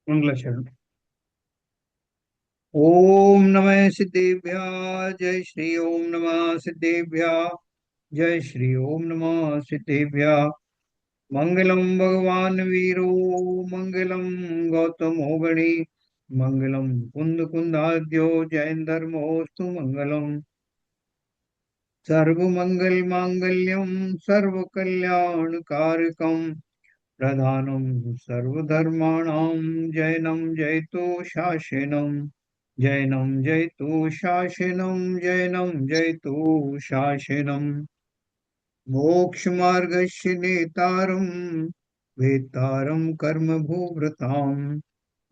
मंगलाचरण। ओम नमः सिद्धेभ्य। जय श्री ओम नमः सिद्धेभ्य। जय श्री ओम नमः सिद्धेभ्य। मंगलम भगवान वीरो मंगलम गौतमो गणी मंगलम कुंद कुंदाद्यो जैन धर्मोस्तु मंगलम। सर्वमंगल मांगल्यम सर्व कल्याण कारकम प्रधानम सर्वधर्माणां जैनम जयतो शासनम। जैनम जयतु शासनम जैनम जयतु शासनम। मोक्षमार्गस्य नेतारं वेत्तारं कर्मभूभृतां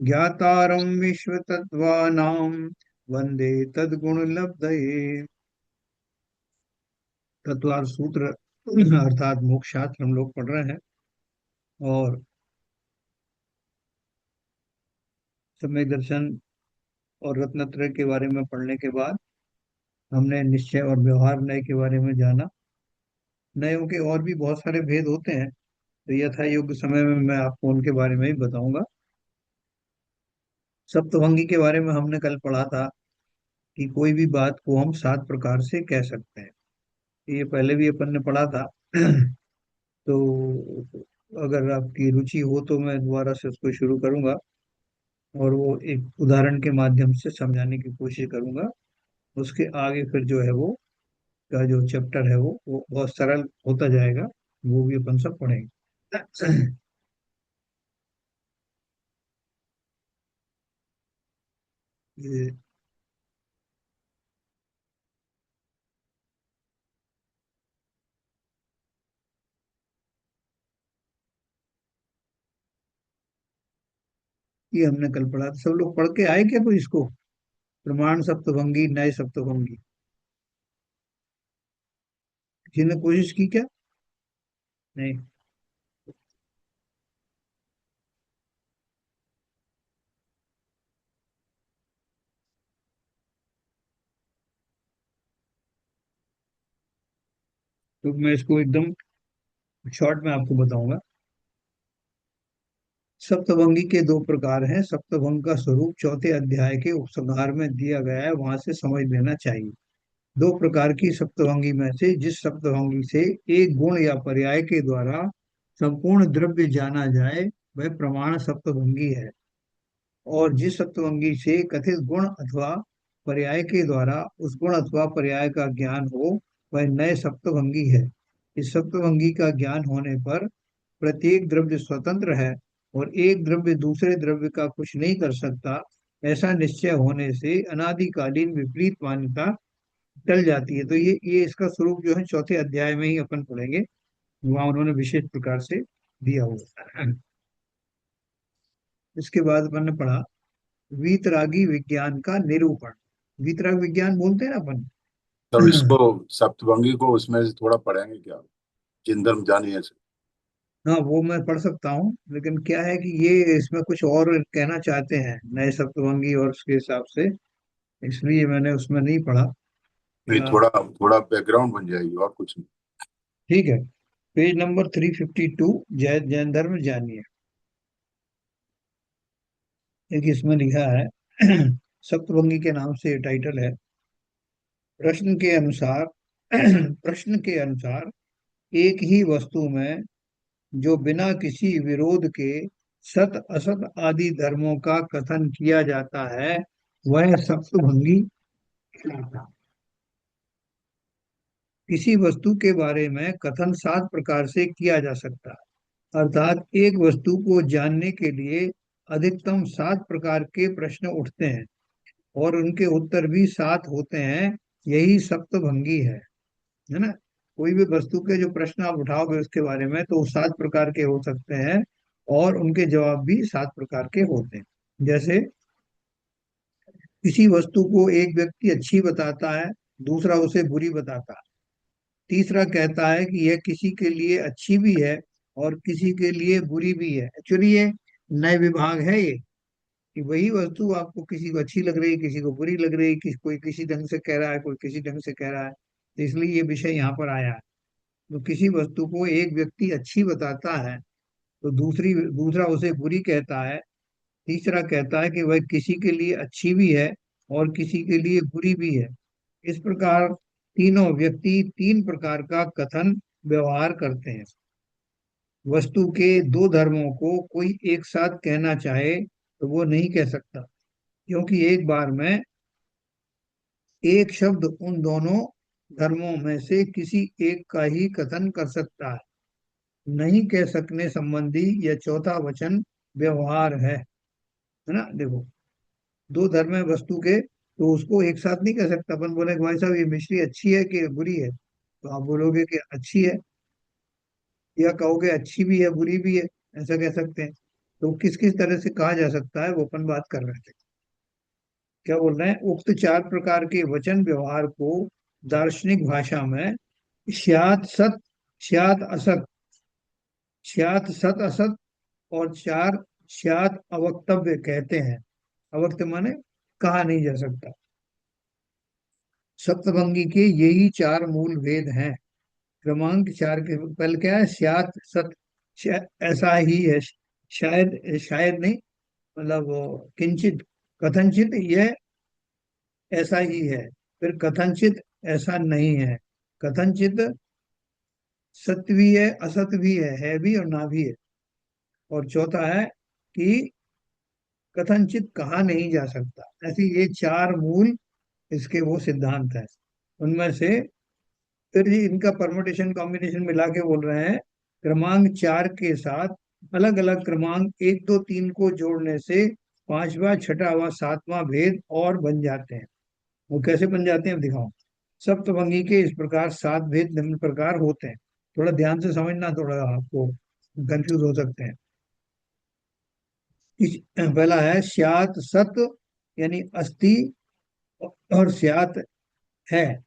ज्ञातारं विश्वतत्त्वानां वन्दे तद्गुणलब्धये। तत्वार सूत्र अर्थात मोक्ष शास्त्र हम लोग पढ़ रहे हैं। और समय दर्शन और रत्नत्रय के बारे में पढ़ने के बाद हमने निश्चय और व्यवहार न्याय के बारे में जाना। न्यायों के और भी बहुत सारे भेद होते हैं, तो यथा योग्य समय में मैं आपको उनके बारे में ही बताऊंगा। सप्तभंगी के बारे में हमने कल पढ़ा था कि कोई भी बात को हम 7 प्रकार से कह सकते हैं। ये पहले भी अपन ने पढ़ा था। तो अगर आपकी रुचि हो तो मैं दोबारा से उसको शुरू करूंगा और वो एक उदाहरण के माध्यम से समझाने की कोशिश करूंगा। उसके आगे फिर जो है वो का जो चैप्टर है वो बहुत सरल होता जाएगा। वो भी अपन सब पढ़ेंगे। ये ये हमने कल पढ़ा था। सब लोग पढ़ के आए क्या कोई इसको? प्रमाण सप्तभंगी नए सप्तभंगी किसी ने कोशिश की क्या? नहीं। तो मैं इसको एकदम शॉर्ट में आपको बताऊंगा। सप्तभंगी के 2 प्रकार हैं। सप्तभंग का स्वरूप चौथे अध्याय के उपसंहार में दिया गया है, वहां से समझ लेना चाहिए। 2 प्रकार की सप्तभंगी में से जिस सप्तभंगी से एक गुण या पर्याय के द्वारा संपूर्ण द्रव्य जाना जाए वह प्रमाण सप्तभंगी है। और जिस सप्तभंगी से कथित गुण अथवा पर्याय के द्वारा उस गुण अथवा पर्याय का ज्ञान हो वह नए सप्तभंगी है। इस सप्तभंगी का ज्ञान होने पर प्रत्येक द्रव्य स्वतंत्र है और एक द्रव्य दूसरे द्रव्य का कुछ नहीं कर सकता, ऐसा निश्चय होने से अनादिकालीन विपरीत मान्यता टल जाती है। तो ये इसका स्वरूप जो है चौथे अध्याय में ही अपन पढ़ेंगे। वहां उन्होंने विशेष प्रकार से दिया हुआ है। इसके बाद अपन ने पढ़ा वीतरागी विज्ञान का निरूपण। वीतराग विज्ञान बोलते हैं ना अपन। तब इसको सप्तभंगी को उसमें से थोड़ा पढ़ेंगे क्या? जिन धर्म जानिए से। हाँ, वो मैं पढ़ सकता हूँ, लेकिन क्या है कि ये इसमें कुछ और कहना चाहते हैं नए सप्तभंगी और उसके हिसाब से, इसलिए मैंने उसमें नहीं पढ़ा। नहीं, या, थोड़ा थोड़ा बैकग्राउंड बन जाएगी और कुछ नहीं। ठीक है। Page number 352। जय जैन धर्म जानिए। एक इसमें लिखा है। सप्तभंगी के नाम से टाइटल है। प्रश्न के अनुसार प्रश्न के अनुसार एक ही वस्तु में जो बिना किसी विरोध के सत असत आदि धर्मों का कथन किया जाता है वह सप्तभंगी कहलाता है। किसी वस्तु के बारे में कथन 7 प्रकार से किया जा सकता है, अर्थात एक वस्तु को जानने के लिए अधिकतम 7 प्रकार के प्रश्न उठते हैं और उनके उत्तर भी 7 होते हैं। यही सप्तभंगी है ना। कोई भी वस्तु के जो प्रश्न आप उठाओगे उसके बारे में तो वो 7 प्रकार के हो सकते हैं और उनके जवाब भी 7 प्रकार के होते हैं। जैसे किसी वस्तु को एक व्यक्ति अच्छी बताता है, दूसरा उसे बुरी बताता है, तीसरा कहता है कि यह किसी के लिए अच्छी भी है और किसी के लिए बुरी भी है। एक्चुअली ये नए विभाग है ये, कि वही वस्तु आपको किसी को अच्छी लग रही है, किसी को बुरी लग रही है, कोई किसी ढंग से कह रहा है, कोई किसी ढंग से कह रहा है, तो इसलिए ये विषय यहाँ पर आया है। तो किसी वस्तु को एक व्यक्ति अच्छी बताता है तो दूसरा उसे बुरी कहता है, तीसरा कहता है कि वह किसी के लिए अच्छी भी है और किसी के लिए बुरी भी है। इस प्रकार तीनों व्यक्ति तीन प्रकार का कथन व्यवहार करते हैं। वस्तु के दो धर्मों को कोई एक साथ कहना चाहे तो वो नहीं कह सकता, क्योंकि एक बार में एक शब्द उन दोनों धर्मों में से किसी एक का ही कथन कर सकता है। नहीं कह सकने संबंधी यह चौथा वचन व्यवहार है ना। देखो, दो धर्म है वस्तु के, तो उसको एक साथ नहीं कह सकता। अपन बोले कि भाई साहब ये मिश्री अच्छी है कि बुरी है, तो आप बोलोगे कि अच्छी है, या कहोगे अच्छी भी है बुरी भी है, ऐसा कह सकते हैं। तो किस किस तरह से कहा जा सकता है वो अपन बात कर रहे थे। क्या बोल रहे हैं, उक्त चार प्रकार के वचन व्यवहार को दार्शनिक भाषा में स्यात् सत, स्यात् असत, स्यात् सत असत और चार स्यात् अवक्तव्य कहते हैं। अवक्त माने कहा नहीं जा सकता। सप्तभंगी के यही चार मूल भेद हैं। क्रमांक चार के पहले क्या है, स्यात् सत, ऐसा ही है, शायद शायद नहीं, मतलब वो किंचित, कथनचित यह ऐसा ही है, फिर कथनचित ऐसा नहीं है, कथनचित सत्य भी है असत्य भी है भी और ना भी है। और चौथा है कि कथनचित कहा नहीं जा सकता। ऐसे ये चार मूल इसके वो सिद्धांत है। उनमें से फिर ये इनका परमुटेशन कॉम्बिनेशन मिला के बोल रहे हैं, क्रमांक चार के साथ अलग अलग क्रमांक एक दो तीन को जोड़ने से पांचवा छठा व सातवां भेद और बन जाते हैं। वो कैसे बन जाते हैं अब दिखाओ। सप्तभंगी के इस प्रकार सात भेद निम्न प्रकार होते हैं। थोड़ा ध्यान से समझना, थोड़ा आपको कंफ्यूज हो सकते हैं। पहला है स्यात सत, यानी अस्थि और स्यात है,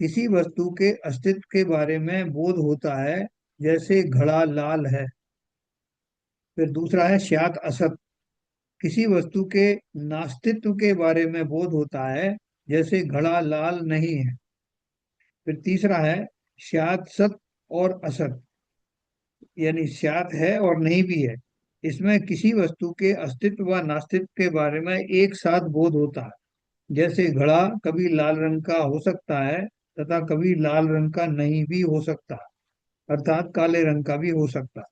किसी वस्तु के अस्तित्व के बारे में बोध होता है, जैसे घड़ा लाल है। फिर दूसरा है स्यात असत, किसी वस्तु के नास्तित्व के बारे में बोध होता है, जैसे घड़ा लाल नहीं है। फिर तीसरा है स्यात सत और असत, यानी स्यात है और नहीं भी है। इसमें किसी वस्तु के अस्तित्व व नास्तित्व के बारे में एक साथ बोध होता है, जैसे घड़ा कभी लाल रंग का हो सकता है तथा कभी लाल रंग का नहीं भी हो सकता, अर्थात काले रंग का भी हो सकता।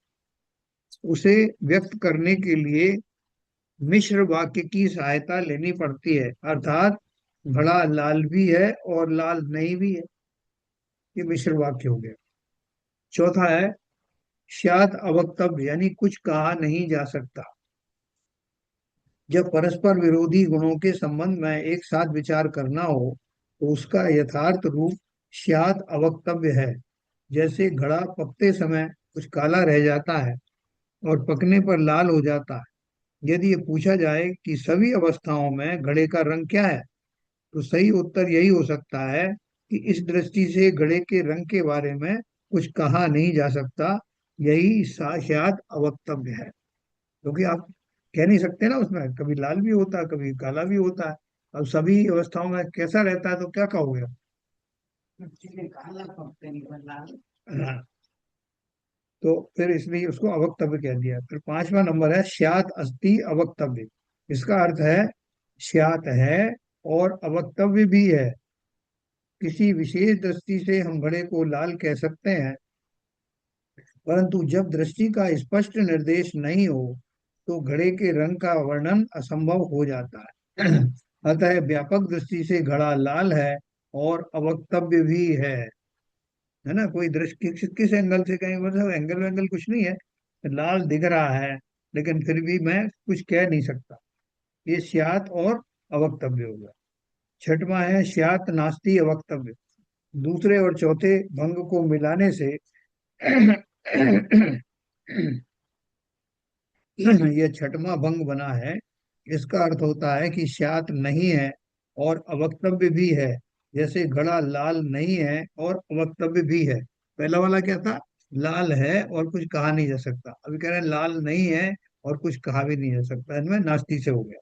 उसे व्यक्त करने के लिए मिश्र वाक्य की सहायता लेनी पड़ती है, अर्थात घड़ा लाल भी है और लाल नहीं भी है। ये मिश्र वाक्य हो गया। चौथा है स्यात् अवक्तव्य, यानी कुछ कहा नहीं जा सकता। जब परस्पर विरोधी गुणों के संबंध में एक साथ विचार करना हो तो उसका यथार्थ रूप स्यात् अवक्तव्य है। जैसे घड़ा पकते समय कुछ काला रह जाता है और पकने पर लाल हो जाता है। यदि ये पूछा जाए कि सभी अवस्थाओं में घड़े का रंग क्या है, तो सही उत्तर यही हो सकता है कि इस दृष्टि से घड़े के रंग के बारे में कुछ कहा नहीं जा सकता। यही साक्षात अवक्तव्य है, क्योंकि आप कह नहीं सकते ना, उसमें कभी लाल भी होता है कभी काला भी होता है। अब सभी अवस्थाओं में कैसा रहता है तो क्या कहोगे आप? हाँ, तो फिर इसलिए उसको अवक्तव्य कह दिया। फिर पांचवा नंबर है स्यात् अस्ति अवक्तव्य। इसका अर्थ है स्यात् है और अवक्तव्य भी है। किसी विशेष दृष्टि से हम घड़े को लाल कह सकते हैं, परंतु जब दृष्टि का स्पष्ट निर्देश नहीं हो तो घड़े के रंग का वर्णन असंभव हो जाता है। अतः व्यापक दृष्टि से घड़ा लाल है और अवक्तव्य भी है ना। कोई दृष्टि किस एंगल से, कहीं मतलब एंगल वेंगल कुछ नहीं है, लाल दिख रहा है लेकिन फिर भी मैं कुछ कह नहीं सकता। ये स्यात् और अवक्तव्य होगा। छठवां है स्यात् नास्ति अवक्तव्य। दूसरे और चौथे भंग को मिलाने से ये छठवां भंग बना है। इसका अर्थ होता है कि स्यात् नहीं है और अवक्तव्य भी है, जैसे घड़ा लाल नहीं है और अवक्तव्य भी है। पहला वाला क्या था, लाल है और कुछ कहा नहीं जा सकता। अभी कह रहे हैं लाल नहीं है और कुछ कहा भी नहीं जा सकता, इनमें नास्ति से हो गया।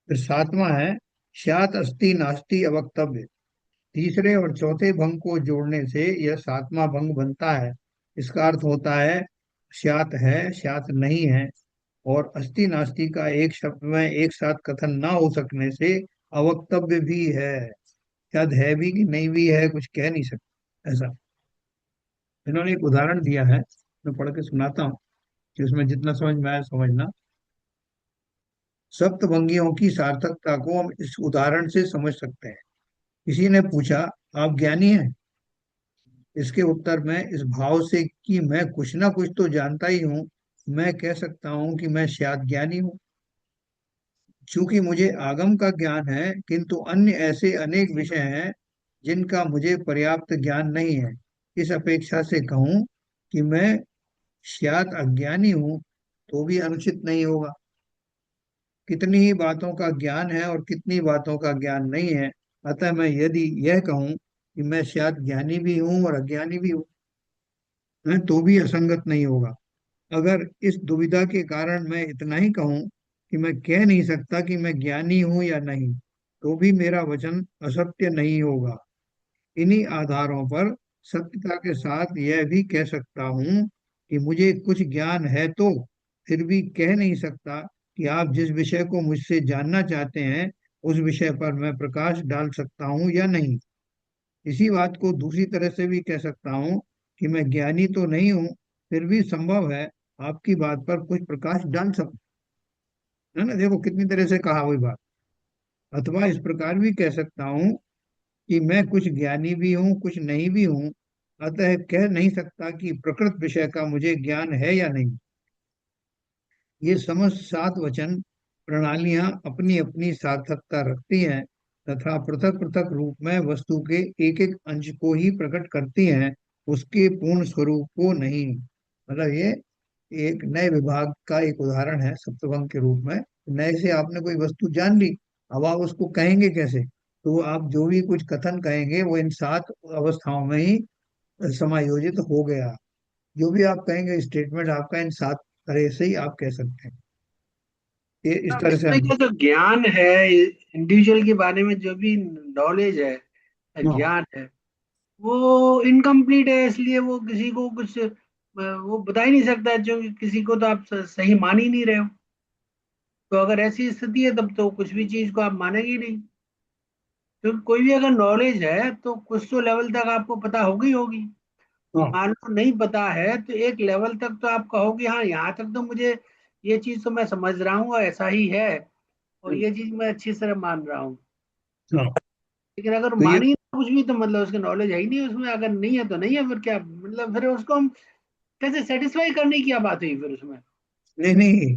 फिर सातवां है स्यात् अस्ति नास्ति अवक्तव्य। तीसरे और चौथे भंग को जोड़ने से यह सातवां भंग बनता है। इसका अर्थ होता है स्यात् है स्यात् नहीं है, और अस्ति नास्ति का एक शब्द में एक साथ कथन ना हो सकने से अवक्तव्य भी है। शायद है भी कि नहीं भी है, कुछ कह नहीं सकते ऐसा। इन्होंने एक उदाहरण दिया है, मैं पढ़ के सुनाता हूँ कि उसमें जितना समझ में आया समझना। सप्तभंगियों की सार्थकता को हम इस उदाहरण से समझ सकते हैं। किसी ने पूछा, आप ज्ञानी हैं? इसके उत्तर में इस भाव से कि मैं कुछ ना कुछ तो जानता ही हूँ, मैं कह सकता हूँ कि मैं शायद ज्ञानी हूँ। चूंकि मुझे आगम का ज्ञान है, किंतु अन्य ऐसे अनेक विषय हैं जिनका मुझे पर्याप्त ज्ञान नहीं है। इस अपेक्षा से कहूँ कि मैं शायद अज्ञानी हूँ तो भी अनुचित नहीं होगा। कितनी ही बातों का ज्ञान है और कितनी बातों का ज्ञान नहीं है। अतः मैं यदि यह कहूँ कि मैं शायद ज्ञानी भी हूँ और अज्ञानी भी हूँ, मैं तो भी असंगत नहीं होगा। अगर इस दुविधा के कारण मैं इतना ही कहूँ कि मैं कह नहीं सकता कि मैं ज्ञानी हूँ या नहीं, तो भी मेरा वचन असत्य नहीं होगा। इन्हीं आधारों पर सत्यता के साथ यह भी कह सकता हूँ कि मुझे कुछ ज्ञान है, तो फिर भी कह नहीं सकता कि आप जिस विषय को मुझसे जानना चाहते हैं उस विषय पर मैं प्रकाश डाल सकता हूँ या नहीं। इसी बात को दूसरी तरह से भी कह सकता हूँ कि मैं ज्ञानी तो नहीं हूँ, फिर भी संभव है आपकी बात पर कुछ प्रकाश डाल सकूं। है ना, देखो कितनी तरह से कहा हुई बात। अथवा इस प्रकार भी कह सकता हूँ कि मैं कुछ ज्ञानी भी हूँ कुछ नहीं भी हूँ, अतः कह नहीं सकता कि प्रकृत विषय का मुझे ज्ञान है या नहीं। ये समस्त सात वचन प्रणालियां अपनी अपनी सार्थकता रखती हैं तथा पृथक पृथक रूप में वस्तु के एक एक अंश को ही प्रकट करती हैं, उसके पूर्ण स्वरूप को नहीं। मतलब ये एक नए विभाग का एक उदाहरण है सप्तभंग के रूप में। नए से आपने कोई वस्तु जान ली, अब आप उसको कहेंगे कैसे? तो आप जो भी कुछ कथन कहेंगे वो इन सात अवस्थाओं में ही समायोजित हो गया। जो भी आप कहेंगे स्टेटमेंट आपका इन सात तरह से ही आप कह सकते हैं। ये इस अब तरह से इसमें हम। क्या जो ज्ञान है, इंडिविजुअल के बारे में जो भी नॉलेज है, हाँ ज्ञान है, वो इनकम्प्लीट है, इसलिए वो किसी को कुछ वो बता ही नहीं सकता, जो किसी को तो आप सही मान ही नहीं रहे हो। तो अगर ऐसी स्थिति है तब तो कुछ भी चीज को आप मानेंगे ही नहीं। तो कोई भी अगर नॉलेज है तो कुछ तो लेवल तक आपको पता होगी होगी। हाँ मान लो नहीं पता है तो एक लेवल तक तो आप कहोगे हाँ यहाँ तक तो मुझे ये चीज तो मैं समझ रहा हूँ और ऐसा ही है, और हम्म, ये चीज मैं अच्छी तरह मान रहा हूँ। हाँ। लेकिन अगर तो ये मान ही ना कुछ भी तो मतलब उसकी नॉलेज है ही नहीं उसमें, अगर नहीं है तो नहीं है, फिर क्या मतलब, फिर उसको हम कैसे सेटिस्फाई करने की क्या बात हुई फिर उसमें। नहीं नहीं,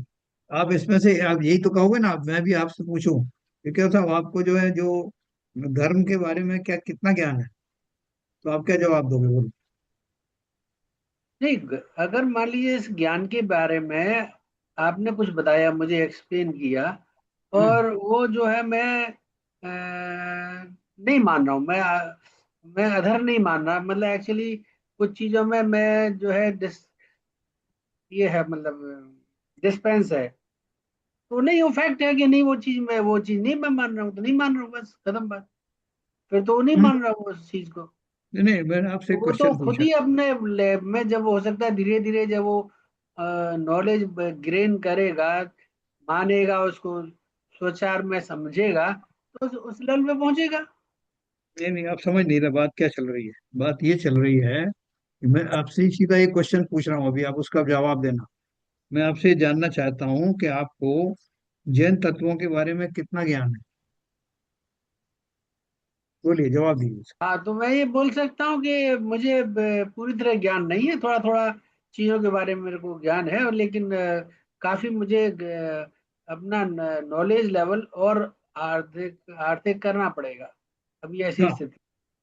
आप इसमें से आप यही तो कहोगे ना, मैं भी आपसे पूछूं कि क्या साहब आपको जो है जो धर्म के बारे में क्या कितना ज्ञान है, तो आप क्या जवाब दोगे बोलो? नहीं, अगर मान लीजिए इस ज्ञान के बारे में आपने कुछ बताया, मुझे एक्सप्लेन किया, हम्म। और वो जो है मैं नहीं मान रहा हूँ, मैं अधर नहीं मान रहा, मतलब एक्चुअली कुछ चीजों में मैं जो है ये है मतलब डिस्पेंस है, तो नहीं, वो फैक्ट है कि नहीं, वो चीज नहीं मैं मान रहा हूँ तो नहीं मान रहा हूँ, बस खत्म बात। फिर तो वो नहीं हम्म, मान रहा हूँ उस चीज को। नहीं नहीं, मैंने आपसे तो एक वो तो क्वेश्चन खुद पूछा। ही अपने लैब में, जब हो सकता है धीरे धीरे जब वो नॉलेज ग्रेन करेगा, मानेगा उसको, सोचार में समझेगा, तो उस लेवल पे पहुंचेगा। नहीं नहीं, आप समझ नहीं रहे बात क्या चल रही है। बात ये चल रही है कि मैं आपसे ही सीधा एक क्वेश्चन पूछ रहा हूँ, अभी आप उसका जवाब देना। मैं आपसे जानना चाहता हूँ कि आपको जैन तत्वों के बारे में कितना ज्ञान है? बोलिए, जवाब दीजिए। हाँ, तो मैं ये बोल सकता हूँ कि मुझे पूरी तरह ज्ञान नहीं है, थोड़ा थोड़ा चीजों के बारे में मेरे को ज्ञान है, और लेकिन काफी मुझे अपना नॉलेज लेवल और आर्थिक आर्थिक करना पड़ेगा, अभी ऐसी हाँ, स्थिति।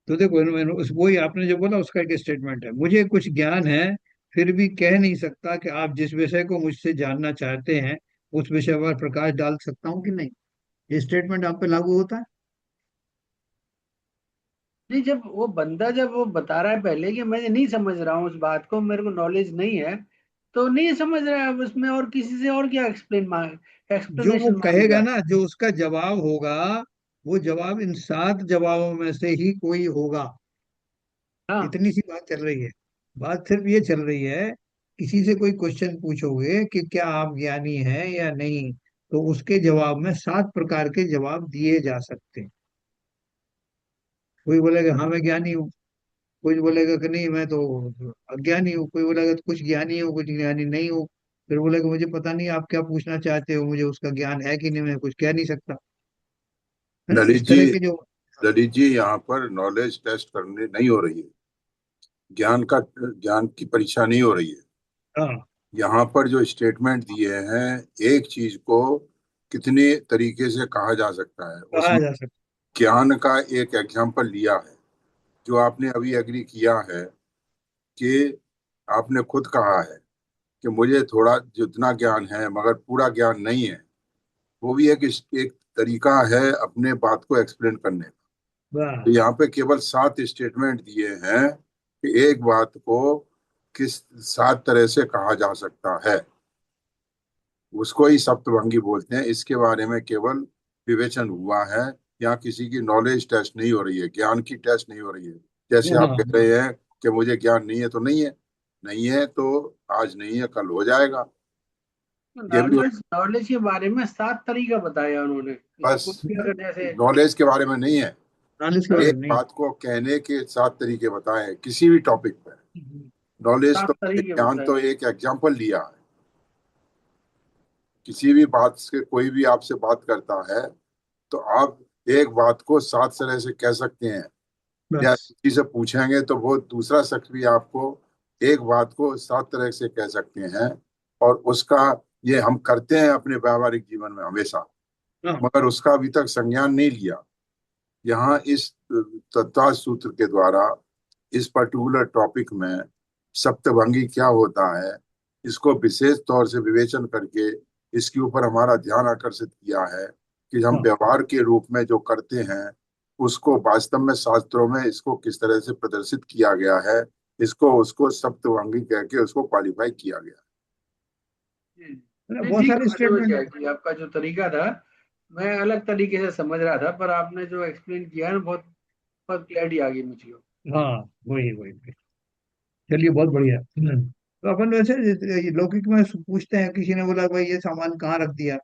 तो देखो उस वही आपने जो बोला उसका एक स्टेटमेंट है, मुझे कुछ ज्ञान है फिर भी कह नहीं सकता कि आप जिस विषय को मुझसे जानना चाहते हैं उस विषय पर प्रकाश डाल सकता हूँ कि नहीं। ये स्टेटमेंट आप पे लागू होता है? नहीं, जब वो बंदा जब वो बता रहा है पहले कि मैं नहीं समझ रहा हूँ उस बात को, मेरे को नॉलेज नहीं है, तो नहीं समझ रहा है, अब उसमें और किसी से और क्या जो वो एक्सप्लेनेशन कहेगा मांगेगा। ना, जो उसका जवाब होगा, वो जवाब इन सात जवाबों में से ही कोई होगा। हाँ। इतनी सी बात चल रही है। बात सिर्फ ये चल रही है किसी से कोई क्वेश्चन पूछोगे कि क्या आप ज्ञानी हैं या नहीं, तो उसके जवाब में 7 प्रकार के जवाब दिए जा सकते हैं। कोई बोलेगा हाँ मैं ज्ञानी हूँ, कोई बोलेगा कि नहीं मैं तो अज्ञानी हूँ, कोई बोलेगा तो कुछ ज्ञानी हूँ कुछ ज्ञानी नहीं हूँ, फिर बोलेगा मुझे पता नहीं आप क्या पूछना चाहते हो, मुझे उसका ज्ञान है कि नहीं, मैं कुछ कह नहीं सकता। है ना, ललित इस जी, तरह के जो। ललित जी, यहाँ पर नॉलेज टेस्ट करने नहीं हो रही है। ज्ञान की परीक्षा नहीं हो रही है। हाँ, यहाँ पर जो स्टेटमेंट दिए हैं, एक चीज को कितने तरीके से कहा जा सकता है, कहा उसमें जा सकता। ज्ञान का एक एग्जाम्पल लिया है। जो आपने अभी एग्री किया है कि आपने खुद कहा है कि मुझे थोड़ा जितना ज्ञान है मगर पूरा ज्ञान नहीं है, वो भी एक तरीका है अपने बात को एक्सप्लेन करने का। तो वाह। यहाँ पे केवल 7 स्टेटमेंट दिए हैं कि एक बात को किस 7 तरह से कहा जा सकता है, उसको ही सप्तभंगी बोलते हैं। इसके बारे में केवल विवेचन हुआ है। यहाँ किसी की नॉलेज टेस्ट नहीं हो रही है, ज्ञान की टेस्ट नहीं हो रही है। जैसे आप हाँ, कह रहे हैं कि मुझे ज्ञान नहीं है तो नहीं है, नहीं है तो आज नहीं है कल हो जाएगा। ये भी नॉलेज नॉलेज के बारे में 7 तरीका बताया उन्होंने, किसी बस को भी अगर जैसे। नॉलेज के बारे में नहीं है, नॉलेज के बारे एक में नहीं। बात को कहने के 7 तरीके बताए किसी भी टॉपिक पर। नॉलेज सात तो, तरीके ज्ञान बताए। तो एक एग्जाम्पल लिया है। किसी भी बात से कोई भी आपसे बात करता है तो आप एक बात को 7 तरह से कह सकते हैं। या बस। किसी से पूछेंगे तो वो दूसरा शख्स भी आपको एक बात को 7 तरह से कह सकते हैं। और उसका ये हम करते हैं अपने व्यावहारिक जीवन में हमेशा, हाँ, मगर उसका अभी तक संज्ञान नहीं लिया। यहाँ इस तत्व सूत्र के द्वारा इस पर्टिकुलर टॉपिक में सप्तभंगी क्या होता है, इसको विशेष तौर से विवेचन करके इसके ऊपर हमारा ध्यान आकर्षित किया है कि हम हाँ, व्यवहार के रूप में जो करते हैं उसको वास्तव में शास्त्रों में इसको किस तरह से प्रदर्शित किया गया है, इसको उसको सप्तभंगी कह के उसको क्वालिफाई किया गया जी। मतलब नहीं बहुत ठीक है, सारे मैं समझ स्टेटमेंट। गया कि आपका जो तरीका था, मैं अलग तरीके से समझ रहा था, पर आपने जो एक्सप्लेन किया ना, बहुत बहुत क्लैरिटी आ गई मुझे। हाँ, वही वही वही। चलिए बहुत बढ़िया। तो अपन वैसे ये लौकिक में पूछते हैं, किसी ने बोला भाई ये सामान कहाँ रख दिया,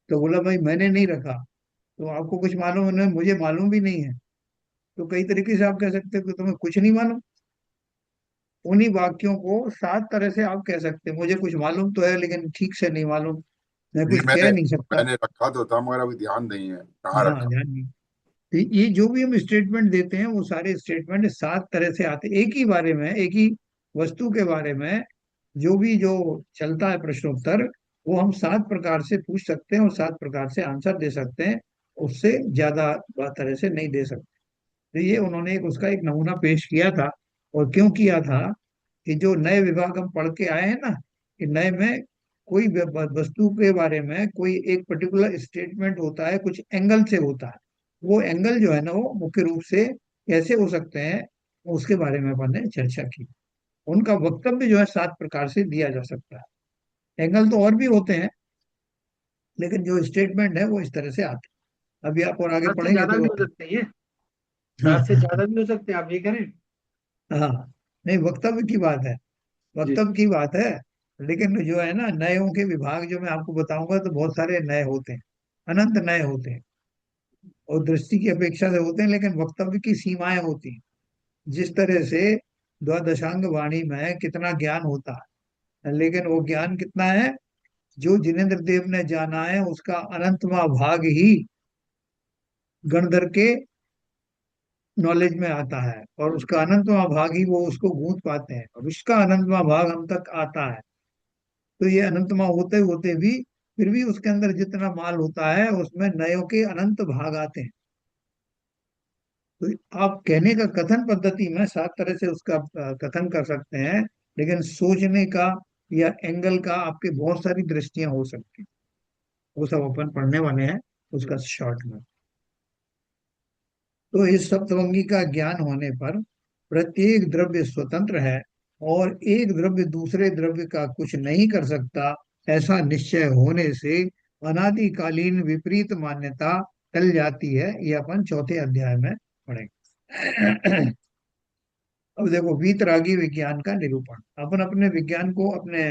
तो बोला भाई मैंने नहीं रखा, तो आपको कुछ मालूम है? नहीं, मुझे मालूम भी नहीं है। तो कई तरीके से आप कह सकते हो कि तुम्हें कुछ नहीं मालूम। उन्हीं वाक्यों को 7 तरह से आप कह सकते हैं, मुझे कुछ मालूम तो है लेकिन ठीक से नहीं मालूम, मैं नहीं। कुछ कह मैंने नहीं सकता। मैंने रखा तो था मगर अभी ध्यान नहीं है कहाँ हाँ, रखा। ध्यान नहीं। तो ये जो भी हम स्टेटमेंट देते हैं वो सारे स्टेटमेंट 7 तरह से आते हैं, एक ही बारे में, एक ही वस्तु के बारे में। जो चलता है प्रश्नोत्तर, वो हम 7 प्रकार से पूछ सकते हैं और 7 प्रकार से आंसर दे सकते हैं। उससे ज्यादा तरह से नहीं दे सकते। तो ये उन्होंने उसका एक नमूना पेश किया था। और क्यों किया था कि जो नए विभाग हम पढ़ के आए हैं ना, कि नए में कोई वस्तु के बारे में कोई एक पर्टिकुलर स्टेटमेंट होता है, कुछ एंगल से होता है। वो एंगल जो है ना, वो मुख्य रूप से कैसे हो सकते हैं, उसके बारे में अपन ने चर्चा की। उनका वक्तव्य जो है 7 प्रकार से दिया जा सकता है। एंगल तो और भी होते हैं, लेकिन जो स्टेटमेंट है वो इस तरह से आते हैं। अभी आप और आगे 7 से पढ़ेंगे ज्यादा तो। भी हो सकते हैं ये। हाँ, 7 से ज्यादा भी हो सकते हैं, आप ये करें। हाँ, नहीं वक्तव्य की बात है, जी। वक्तव्य की बात है। लेकिन जो है ना, नयों के विभाग जो मैं आपको बताऊंगा तो बहुत सारे नए होते हैं, अनंत नए होते हैं, और दृष्टि की अपेक्षा से होते हैं, लेकिन वक्तव्य की सीमाएं होती हैं। जिस तरह से द्वादशांग वाणी में कितना ज्ञान होता है, लेकिन वो ज्ञान कितना है, जो जिनेन्द्र देव ने जाना है उसका अनंतवा भाग ही गणधर के नॉलेज में आता है, और उसका अनंतवा भाग ही वो उसको गूंथ पाते हैं, और उसका अनंतवा भाग हम तक आता है। तो ये अनंतमा होते होते भी फिर भी उसके अंदर जितना माल होता है उसमें नयों के अनंत भाग आते हैं। तो आप कहने का कथन पद्धति में 7 तरह से उसका कथन कर सकते हैं, लेकिन सोचने का या एंगल का आपके बहुत सारी दृष्टियां हो सकती हैं। वो सब अपन पढ़ने वाले हैं उसका शॉर्ट में। तो इस सप्तभंगी का ज्ञान होने पर प्रत्येक द्रव्य स्वतंत्र है और एक द्रव्य दूसरे द्रव्य का कुछ नहीं कर सकता, ऐसा निश्चय होने से अनादिकालीन विपरीत मान्यता टल जाती है। ये अपन चौथे अध्याय में पढ़ेंगे। अब देखो, वीतरागी विज्ञान का निरूपण। अपन अपने विज्ञान को, अपने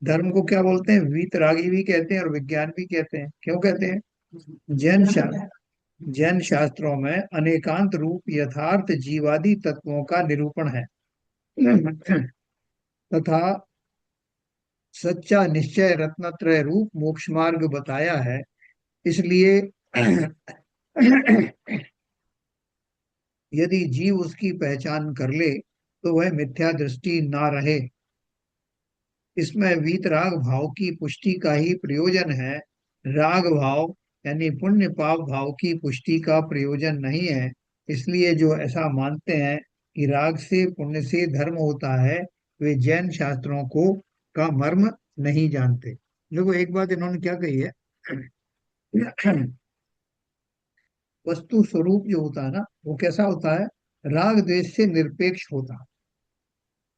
धर्म को क्या बोलते हैं? वीतरागी भी कहते हैं और विज्ञान भी कहते हैं। क्यों कहते हैं? जैन शास्त्रों में अनेकांत रूप यथार्थ जीवादि तत्वों का निरूपण है तथा सच्चा निश्चय रत्नत्रय रूप मोक्ष मार्ग बताया है। इसलिए यदि जीव उसकी पहचान कर ले तो वह मिथ्या दृष्टि ना रहे। इसमें वीतराग भाव की पुष्टि का ही प्रयोजन है। राग भाव यानी पुण्य पाप भाव की पुष्टि का प्रयोजन नहीं है। इसलिए जो ऐसा मानते हैं कि राग से पुण्य से धर्म होता है, वे जैन शास्त्रों को का मर्म नहीं जानते। देखो, एक बात इन्होंने क्या कही है वस्तु स्वरूप जो होता है ना, वो कैसा होता है? राग द्वेष से निरपेक्ष होता है।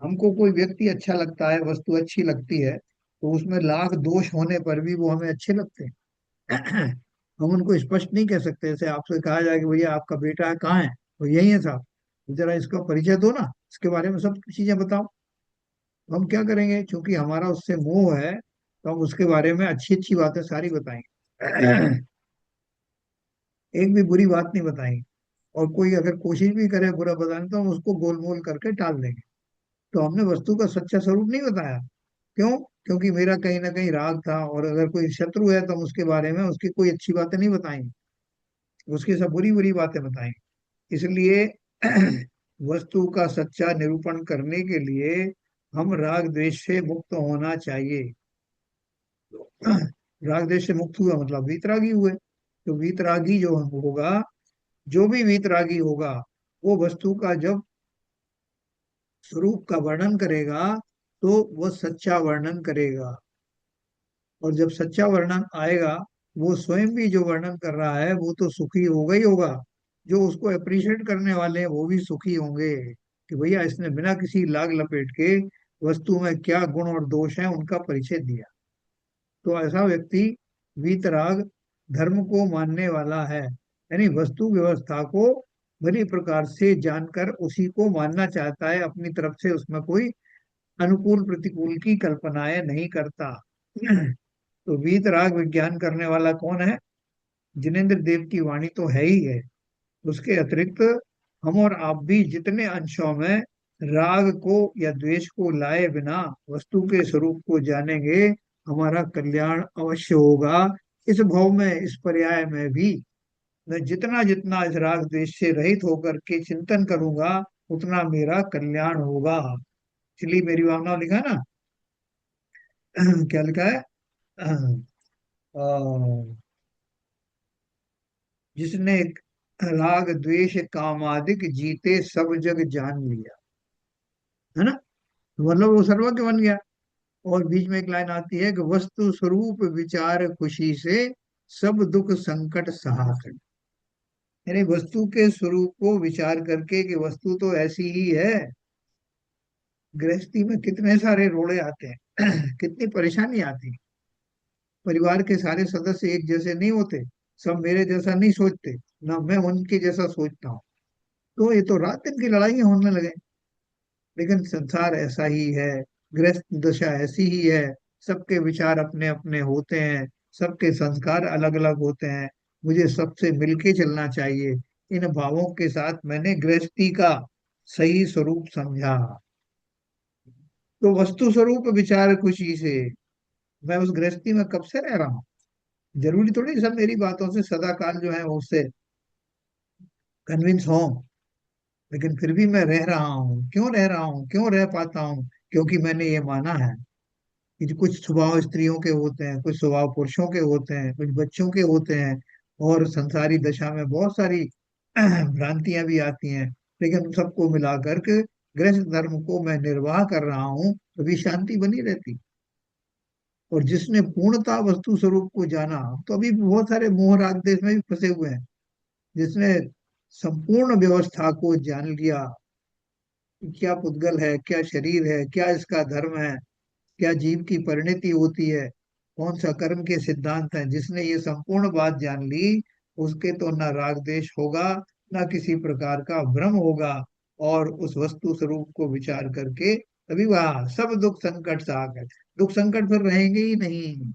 हमको कोई व्यक्ति अच्छा लगता है, वस्तु अच्छी लगती है, तो उसमें लाख दोष होने पर भी वो हमें अच्छे लगते हैं हम उनको स्पष्ट नहीं कह सकते। जैसे आपसे कहा जाए कि भैया आपका बेटा है, कहाँ है? तो यही है साहब, जरा इसका परिचय दो ना, इसके बारे में सब चीजें बताओ। तो हम क्या करेंगे? क्योंकि हमारा उससे मोह है, तो हम उसके बारे में अच्छी अच्छी बातें सारी बताएंगे एक भी बुरी बात नहीं बताएंगे। और कोई अगर कोशिश भी करे बुरा बताने, तो हम उसको गोलमोल करके टाल देंगे। तो हमने वस्तु का सच्चा स्वरूप नहीं बताया। क्यों? क्योंकि मेरा कहीं ना कहीं राग था, और अगर कोई शत्रु है तो हम उसके बारे में उसकी कोई अच्छी बातें नहीं बताएंगे, उसकी सब बुरी बुरी बातें बताएंगे। इसलिए वस्तु का सच्चा निरूपण करने के लिए हम राग द्वेष से मुक्त होना चाहिए। राग द्वेष से मुक्त हुआ मतलब वीतरागी हुए। तो वीतरागी जो होगा, जो भी वीतरागी होगा, वो वस्तु का जब स्वरूप का वर्णन करेगा, तो वह सच्चा वर्णन करेगा। और जब सच्चा वर्णन आएगा, वो स्वयं भी जो वर्णन कर रहा है वो तो सुखी होगा ही होगा। जो उसको अप्रिशिएट करने वाले हैं वो भी सुखी होंगे कि भैया इसने बिना किसी लाग लपेट के वस्तु में क्या गुण और दोष है उनका परिचय दिया। तो ऐसा व्यक्ति वीतराग धर्म को मानने वाला है, यानी वस्तु व्यवस्था को भली प्रकार से जानकर उसी को मानना चाहता है, अपनी तरफ से उसमें कोई अनुकूल प्रतिकूल की कल्पनाएं नहीं करता तो वीतराग विज्ञान करने वाला कौन है? जिनेन्द्र देव की वाणी तो है ही है। उसके अतिरिक्त हम और आप भी जितने अंशों में राग को या द्वेष को लाए बिना वस्तु के स्वरूप को जानेंगे, हमारा कल्याण अवश्य होगा। इस भाव में, इस पर्याय में भी मैं जितना जितना इस राग द्वेष से रहित होकर के चिंतन करूंगा, उतना मेरा कल्याण होगा। इसलिए मेरी भावना लिखा ना क्या लिखा है? अ, जिसने राग द्वेष कामादिक जीते सब जग जान लिया, है ना? मतलब वो सर्वज्ञ बन गया। और बीच में एक लाइन आती है कि वस्तु स्वरूप विचार खुशी से सब दुख संकट सहा कर। यानी वस्तु के स्वरूप को विचार करके कि वस्तु तो ऐसी ही है। गृहस्थी में कितने सारे रोड़े आते हैं कितनी परेशानी आती है। परिवार के सारे सदस्य एक जैसे नहीं होते, सब मेरे जैसा नहीं सोचते, ना मैं उनके जैसा सोचता हूँ। तो ये तो रात दिन की लड़ाइयाँ होने लगे। लेकिन संसार ऐसा ही है, गृहस्थ दशा ऐसी ही है। सबके विचार अपने अपने होते हैं, सबके संस्कार अलग अलग होते हैं। मुझे सबसे मिलके चलना चाहिए। इन भावों के साथ मैंने गृहस्थी का सही स्वरूप समझा। तो वस्तु स्वरूप विचार खुशी से, मैं उस गृहस्थी में कब से रह रहा हूँ। जरूरी थोड़ी सब मेरी बातों से सदा काल जो है वो उससे कन्विंस हो। लेकिन फिर भी मैं रह रहा हूँ। क्यों रह रहा हूँ? क्यों रह पाता हूँ? क्योंकि मैंने ये माना है कि जो कुछ स्वभाव स्त्रियों के होते हैं, कुछ स्वभाव पुरुषों के होते हैं, कुछ बच्चों के होते हैं, और संसारी दशा में बहुत सारी भ्रांतियां भी आती हैं। लेकिन उन सबको मिलाकर के गृहस्थ धर्म को मैं निर्वाह कर रहा हूँ, तभी शांति बनी रहती। और जिसने पूर्णता वस्तु स्वरूप को जाना, तो अभी भी बहुत सारे मोह राग देश में भी फंसे हुए हैं। जिसने संपूर्ण व्यवस्था को जान लिया कि क्या पुद्गल है, क्या शरीर है, क्या इसका धर्म है, क्या जीव की परिणति होती है, कौन सा कर्म के सिद्धांत हैं, जिसने ये संपूर्ण बात जान ली, उसके तो ना राग देश होगा, ना किसी प्रकार का भ्रम होगा। और उस वस्तु स्वरूप को विचार करके तभी वह सब दुख संकट सागर। दुख संकट फिर रहेंगे ही नहीं।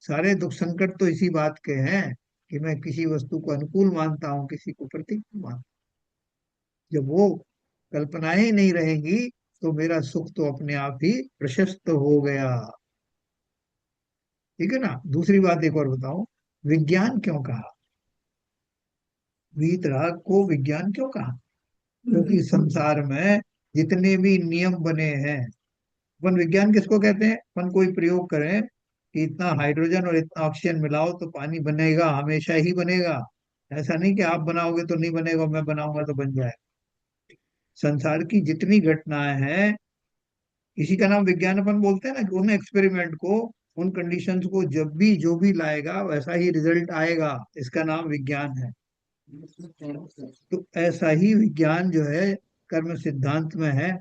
सारे दुख संकट तो इसी बात के हैं कि मैं किसी वस्तु को अनुकूल मानता हूँ, किसी को प्रतिकूल मानता हूं। जब वो कल्पनाएं ही नहीं रहेंगी तो मेरा सुख तो अपने आप ही प्रशस्त हो गया। ठीक है ना। दूसरी बात एक और बताओ, विज्ञान क्यों कहा? वीतराग को विज्ञान क्यों कहा? क्योंकि संसार में जितने भी नियम बने हैं, अपन विज्ञान किसको कहते हैं? अपन कोई प्रयोग करें कि इतना हाइड्रोजन और इतना ऑक्सीजन मिलाओ तो पानी बनेगा, हमेशा ही बनेगा। ऐसा नहीं कि आप बनाओगे तो नहीं बनेगा, मैं बनाऊंगा तो बन जाए। संसार की जितनी घटनाएं हैं, इसी का नाम विज्ञान अपन बोलते हैं ना, कि उन एक्सपेरिमेंट को, उन कंडीशंस को जब भी जो भी लाएगा वैसा ही रिजल्ट आएगा, इसका नाम विज्ञान है। तो ऐसा ही विज्ञान जो है कर्म सिद्धांत में है।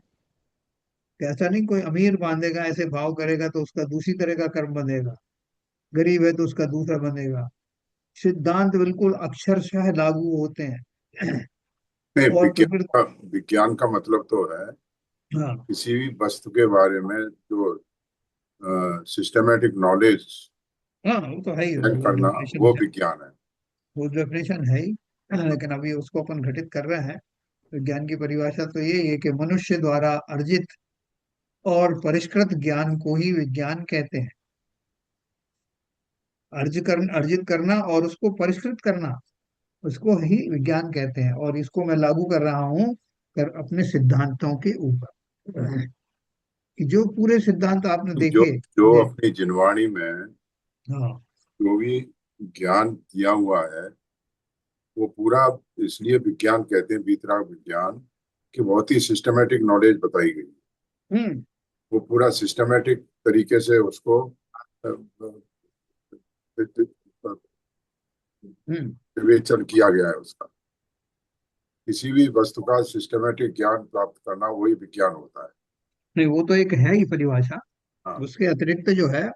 कि ऐसा नहीं कोई अमीर बांधेगा, ऐसे भाव करेगा तो उसका दूसरी तरह का कर्म बनेगा, गरीब है तो उसका दूसरा बनेगा। सिद्धांत बिल्कुल अक्षरशः लागू होते हैं। नहीं, और प्रकृति। विज्ञान का मतलब तो है हाँ किसी भी वस्तु के बारे में जो सिस्टमेटिक नॉलेज हाँ, वो तो है ही, गेन वो करना, डेफिनेशन वो है। विज्ञान है। वो डेफिनेशन है ही। लेकिन अभी उसको अपन घटित कर रहे हैं। विज्ञान की परिभाषा तो यही है कि मनुष्य द्वारा अर्जित और परिष्कृत ज्ञान को ही विज्ञान कहते हैं। अर्जित करना और उसको परिष्कृत करना, उसको ही विज्ञान कहते हैं। और इसको मैं लागू कर रहा हूँ अपने सिद्धांतों के ऊपर। कि जो पूरे सिद्धांत आपने जो देखे जो ये। अपनी जिनवाणी में हाँ जो भी ज्ञान दिया हुआ है, वो पूरा इसलिए विज्ञान कहते हैं, वीतराग विज्ञान, कि बहुत ही सिस्टमेटिक नॉलेज बताई गई। हम्म वो पूरा सिस्टमेटिक तरीके से उसको हम्म। विवेचन किया गया है उसका। किसी भी वस्तु का सिस्टमेटिक ज्ञान प्राप्त करना वही विज्ञान होता है। नहीं, वो तो एक है ही परिभाषा। हाँ। उसके अतिरिक्त जो है,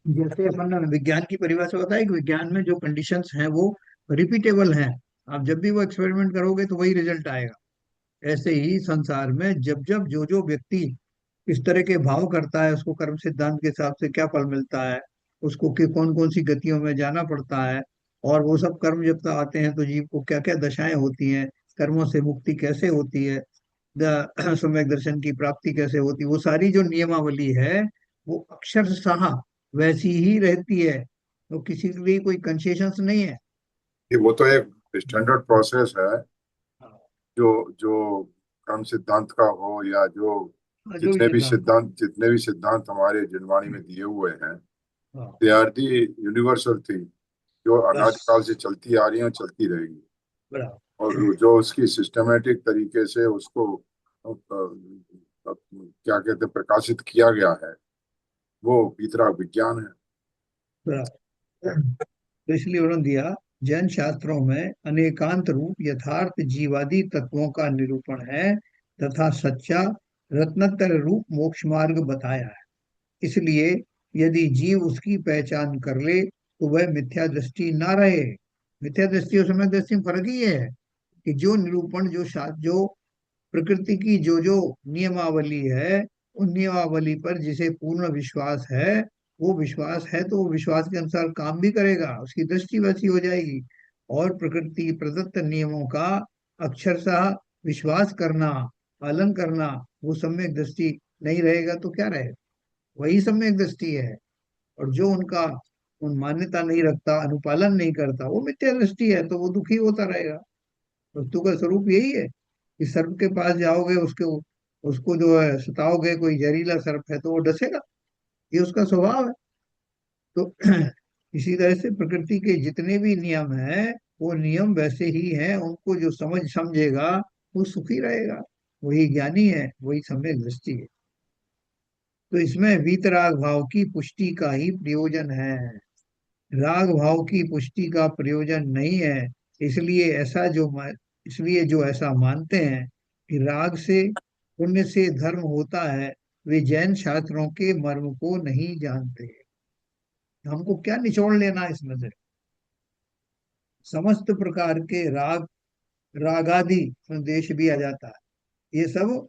जैसे अपन ने विज्ञान की परिभाषा बताई कि विज्ञान में जो कंडीशंस हैं वो रिपीटेबल हैं। आप जब भी वो एक्सपेरिमेंट करोगे तो वही रिजल्ट आएगा। ऐसे ही संसार में जब जब जो जो व्यक्ति इस तरह के भाव करता है, उसको कर्म सिद्धांत के हिसाब से क्या फल मिलता है, उसको कि कौन कौन सी गतियों में जाना पड़ता है, और वो सब कर्म जब तक आते हैं तो जीव को क्या क्या दशाएं होती हैं, कर्मों से मुक्ति कैसे होती है, सम्यक दर्शन की प्राप्ति कैसे होती है, वो सारी जो नियमावली है वो अक्षरशः वैसी ही रहती है। तो किसी के लिए कोई कंसेशंस नहीं है। ये वो तो एक स्टैंडर्ड प्रोसेस है, जो जो कर्म सिद्धांत का हो या जो हाँ, जो भी सिद्धांत। जितने भी सिद्धांत हमारे जिनवाणी में दिए हुए हैं, हाँ, they are the universal thing, जो अनादिकाल बस से चलती आ रही है और चलती रहेगी। बराबर। और जो उसकी सिस्टमेटिक तरीके से उसको क्या कहते हैं, प्रकाशित किया गया है, वो भीतरा विज्ञान है। बराबर। तो इसलिए उन्होंने दिया, जैन शास्त्रों में अनेकांत रूप यथार्थ जीवादि तत्वों का निरूपण है तथा सच्चा रत्नतर रूप मोक्ष मार्ग बताया है। इसलिए यदि जीव उसकी पहचान कर ले तो वह मिथ्या दृष्टि ना रहे। मिथ्या दृष्टि और सम्यक दृष्टि में फर्क ही है कि जो निरूपण, जो प्रकृति की जो जो नियमावली है, उन नियमावली पर जिसे पूर्ण विश्वास है, वो विश्वास है तो वो विश्वास के अनुसार काम भी करेगा, उसकी दृष्टि वैसी हो जाएगी। और प्रकृति प्रदत्त नियमों का अक्षरशः विश्वास करना, पालन करना, वो सम्यक दृष्टि नहीं रहेगा तो क्या रहेगा? वही सम्यक दृष्टि है। और जो उनका उन मान्यता नहीं रखता, अनुपालन नहीं करता, वो मिथ्या दृष्टि है, तो वो दुखी होता रहेगा। वस्तु का स्वरूप यही है कि सर्प के पास जाओगे, उसके उसको जो है सताओगे, कोई जहरीला सर्प है तो वो डसेगा। ये उसका स्वभाव है। तो इसी तरह से प्रकृति के जितने भी नियम हैं वो नियम वैसे ही हैं। उनको जो समझेगा वो सुखी रहेगा। वही ज्ञानी है, वही सम्यक दृष्टि है। तो इसमें वीतराग भाव की पुष्टि का ही प्रयोजन है, राग भाव की पुष्टि का प्रयोजन नहीं है। इसलिए इसलिए जो ऐसा मानते हैं कि राग से पुण्य से धर्म होता है, वे जैन शास्त्रों के मर्म को नहीं जानते। हमको क्या निचोड़ लेना इसमें से? समस्त प्रकार के राग रागादि देश भी आ जाता है। ये सब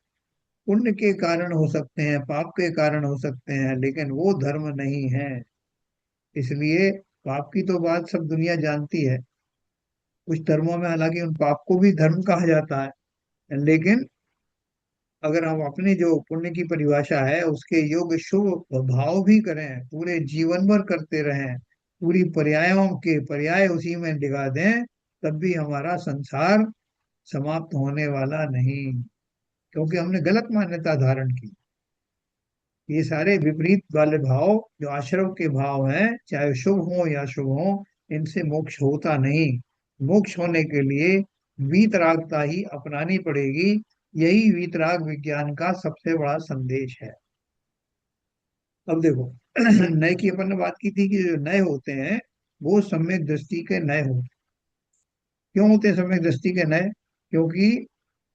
पुण्य के कारण हो सकते हैं, पाप के कारण हो सकते हैं, लेकिन वो धर्म नहीं है। इसलिए पाप की तो बात सब दुनिया जानती है। कुछ धर्मों में हालांकि उन पाप को भी धर्म कहा जाता है, लेकिन अगर हम अपनी जो पुण्य की परिभाषा है उसके योग शुभ भाव भी करें, पूरे जीवन भर करते रहें, पूरी पर्यायों के पर्याय उसी में दिखा दें, तब भी हमारा संसार समाप्त होने वाला नहीं, क्योंकि हमने गलत मान्यता धारण की। ये सारे विपरीत वाले भाव जो आश्रव के भाव हैं, चाहे शुभ हो या शुभ हो, इनसे मोक्ष होता नहीं। मोक्ष होने के लिए वीतरागता ही अपनानी पड़ेगी। यही वीतराग विज्ञान का सबसे बड़ा संदेश है। अब देखो, नए की अपन ने बात की थी कि जो नए होते हैं वो सम्यक दृष्टि के नए होते हैं। क्यों होते हैं सम्यक दृष्टि के नए? क्योंकि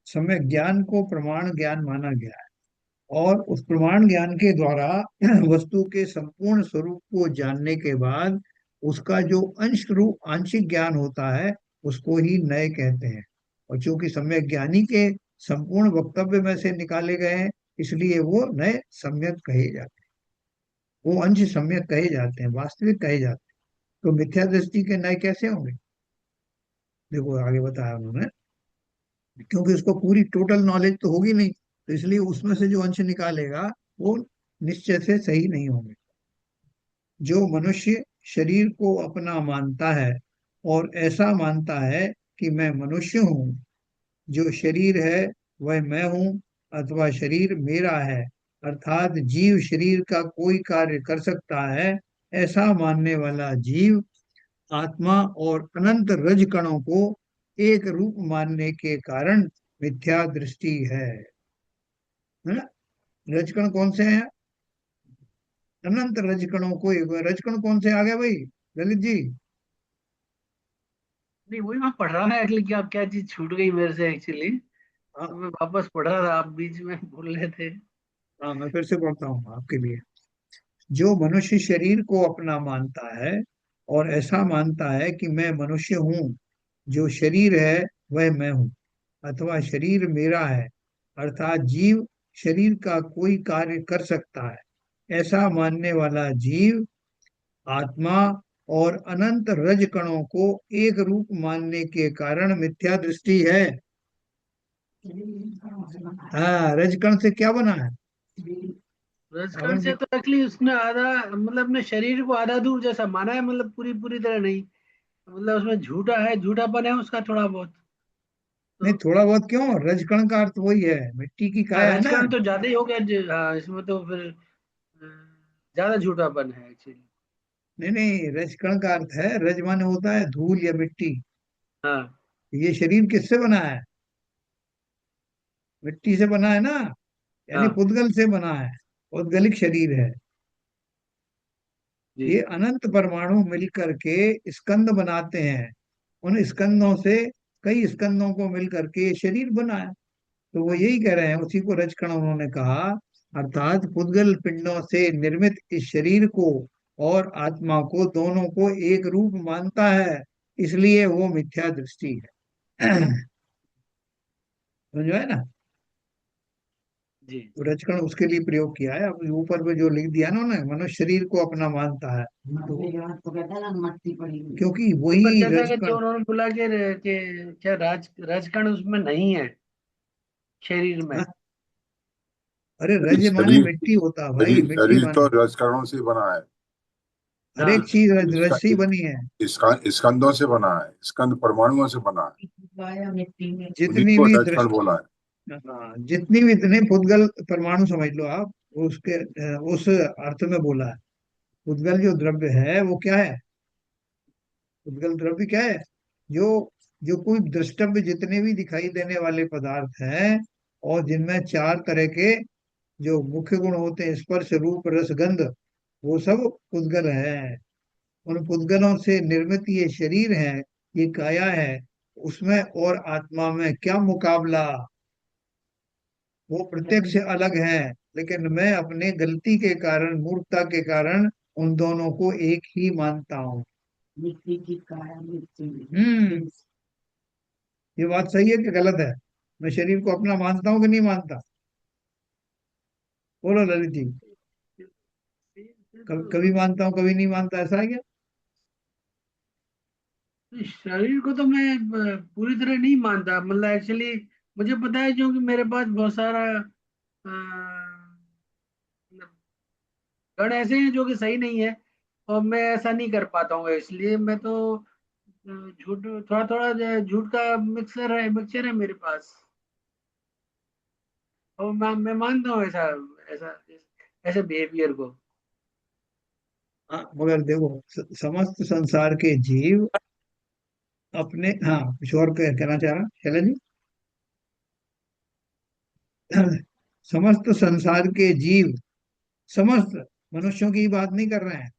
सम्यक ज्ञान को प्रमाण ज्ञान माना गया है, और उस प्रमाण ज्ञान के द्वारा वस्तु के संपूर्ण स्वरूप को जानने के बाद उसका जो अंश रूप आंशिक ज्ञान होता है उसको ही नए कहते हैं। और चूंकि सम्यक ज्ञानी के संपूर्ण वक्तव्य में से निकाले गए हैं, इसलिए वो नए सम्यक कहे जाते हैं, वो अंश सम्यक कहे जाते हैं, वास्तविक कहे जाते हैं। तो मिथ्या दृष्टि के नए कैसे होंगे? देखो आगे बताया उन्होंने, क्योंकि उसको पूरी टोटल नॉलेज तो होगी नहीं, तो इसलिए उसमें से जो अंश निकालेगा वो निश्चय से सही नहीं होंगे। जो मनुष्य शरीर को अपना मानता है और ऐसा मानता है कि मैं मनुष्य हूँ, जो शरीर है वह मैं हूँ, अथवा शरीर मेरा है, अर्थात जीव शरीर का कोई कार्य कर सकता है, ऐसा मानने वाला जीव आत्मा और अनंत रज कणों को एक रूप मानने के कारण मिथ्या दृष्टि है ना? रजकण कौन से हैं? अनंत रजकणों को एक, रजकण कौन से आ गए भाई ललित जी? नहीं, वही मैं पढ़ रहा था एक्चुअली, क्या क्या चीज छूट गई मेरे से एक्चुअली, तो हाँ मैं वापस पढ़ रहा था, आप बीच में बोल रहे थे। हाँ, मैं फिर से पढ़ता हूँ आपके लिए। जो मनुष्य शरीर को अपना मानता है और ऐसा मानता है कि मैं मनुष्य हूँ, जो शरीर है वह मैं हूँ, अथवा शरीर मेरा है, अर्थात जीव शरीर का कोई कार्य कर सकता है, ऐसा मानने वाला जीव आत्मा और अनंत रज कणों को एक रूप मानने के कारण मिथ्या दृष्टि है। हाँ, रजकण से क्या बना है? रजकण अपन से तो एक्चुअली उसने आधा, मतलब अपने शरीर को आधा दूर जैसा माना है, मतलब पूरी पूरी तरह नहीं, मतलब उसमें झूठा है, झूठापन है उसका थोड़ा बहुत। नहीं, तो थोड़ा बहुत क्यों, रजकण का अर्थ वही है, मिट्टी की हाँ, काया है ना। रजकण तो ज्यादा ही हो गया हाँ, इसमें तो फिर ज्यादा झूठापन है एक्चुअली। नहीं नहीं, रजकण का अर्थ है, रज माने होता है धूल या मिट्टी। हाँ। ये शरीर किससे बना है? मिट्टी से बना है ना, यानी हाँ। पुद्गल से बना है, पौद्गलिक शरीर है। जी। ये अनंत परमाणु मिलकर के स्कंद बनाते हैं, उन स्कंदों से कई स्कंदों को मिलकर के ये शरीर बना है। तो वो यही कह रहे हैं, उसी को रजकण उन्होंने कहा, अर्थात पुद्गल पिंडों से निर्मित इस शरीर को और आत्मा को, दोनों को एक रूप मानता है, इसलिए वो मिथ्या दृष्टि है। समझ में है ना? जी। तो रजकण उसके लिए प्रयोग किया है। अब ऊपर पे जो लिख दिया ना उन्होंने, मनुष्य शरीर को अपना मानता है, तो क्योंकि नहीं, पर वही जैसा कि जो रजकण। उन्होंने बोला कि क्या रजकण उसमें नहीं है शरीर में। हाँ, अरे रज माने शरीर मिट्टी होता है भाई, शरीर मिट्टी शरीर तो माने रजकणों से बना है। हर एक हाँ। चीज रज रज इसका से ही बनी है। स्कंदों से बना है, स्कंद परमाणुओं से बना है। उन्हीं जितनी को भी रजकण दृष्टि, बोला है। हाँ, जितनी भी इतने पुद्गल परमाणु समझ लो आप, उसके उस अर्थ में बोला है। पुद्गल जो द्रव्य है वो क्या है? पुद्गल द्रव्य क्या है? जो जो कोई द्रष्टव्य जितने भी दिखाई देने वाले पदार्थ हैं, और जिनमें चार तरह के जो मुख्य गुण होते हैं, स्पर्श रूप रस गंध, वो सब पुद्गल है। उन पुद्गलों से निर्मित ये शरीर है, ये काया है, उसमें और आत्मा में क्या मुकाबला? वो प्रत्यक्ष से अलग है, लेकिन मैं अपने गलती के कारण, मूर्खता के कारण उन दोनों को एक ही मानता हूँ। हम्म। ये बात सही है कि गलत है? मैं शरीर को अपना मानता हूँ कि नहीं मानता? बोलो ललित जी। कभी मानता हूँ कभी नहीं मानता, ऐसा है क्या? शरीर को तो मैं पूरी तरह नहीं मानता, मतलब एक्चुअली मुझे पता है, क्योंकि मेरे पास बहुत सारा गण ऐसे हैं जो कि सही नहीं है, और मैं ऐसा नहीं कर पाता हूँ, इसलिए मैं तो झूठ, थोड़ा थोड़ा झूठ का मिक्सचर है मेरे पास। और मैं मानता हूँ ऐसा ऐसा ऐसे बिहेवियर को। हाँ, मगर देखो, समस्त संसार के जीव अपने, हाँ, कुछ और कहना चाह रहा शैला जी? समस्त संसार के जीव, समस्त मनुष्यों की बात नहीं कर रहे हैं,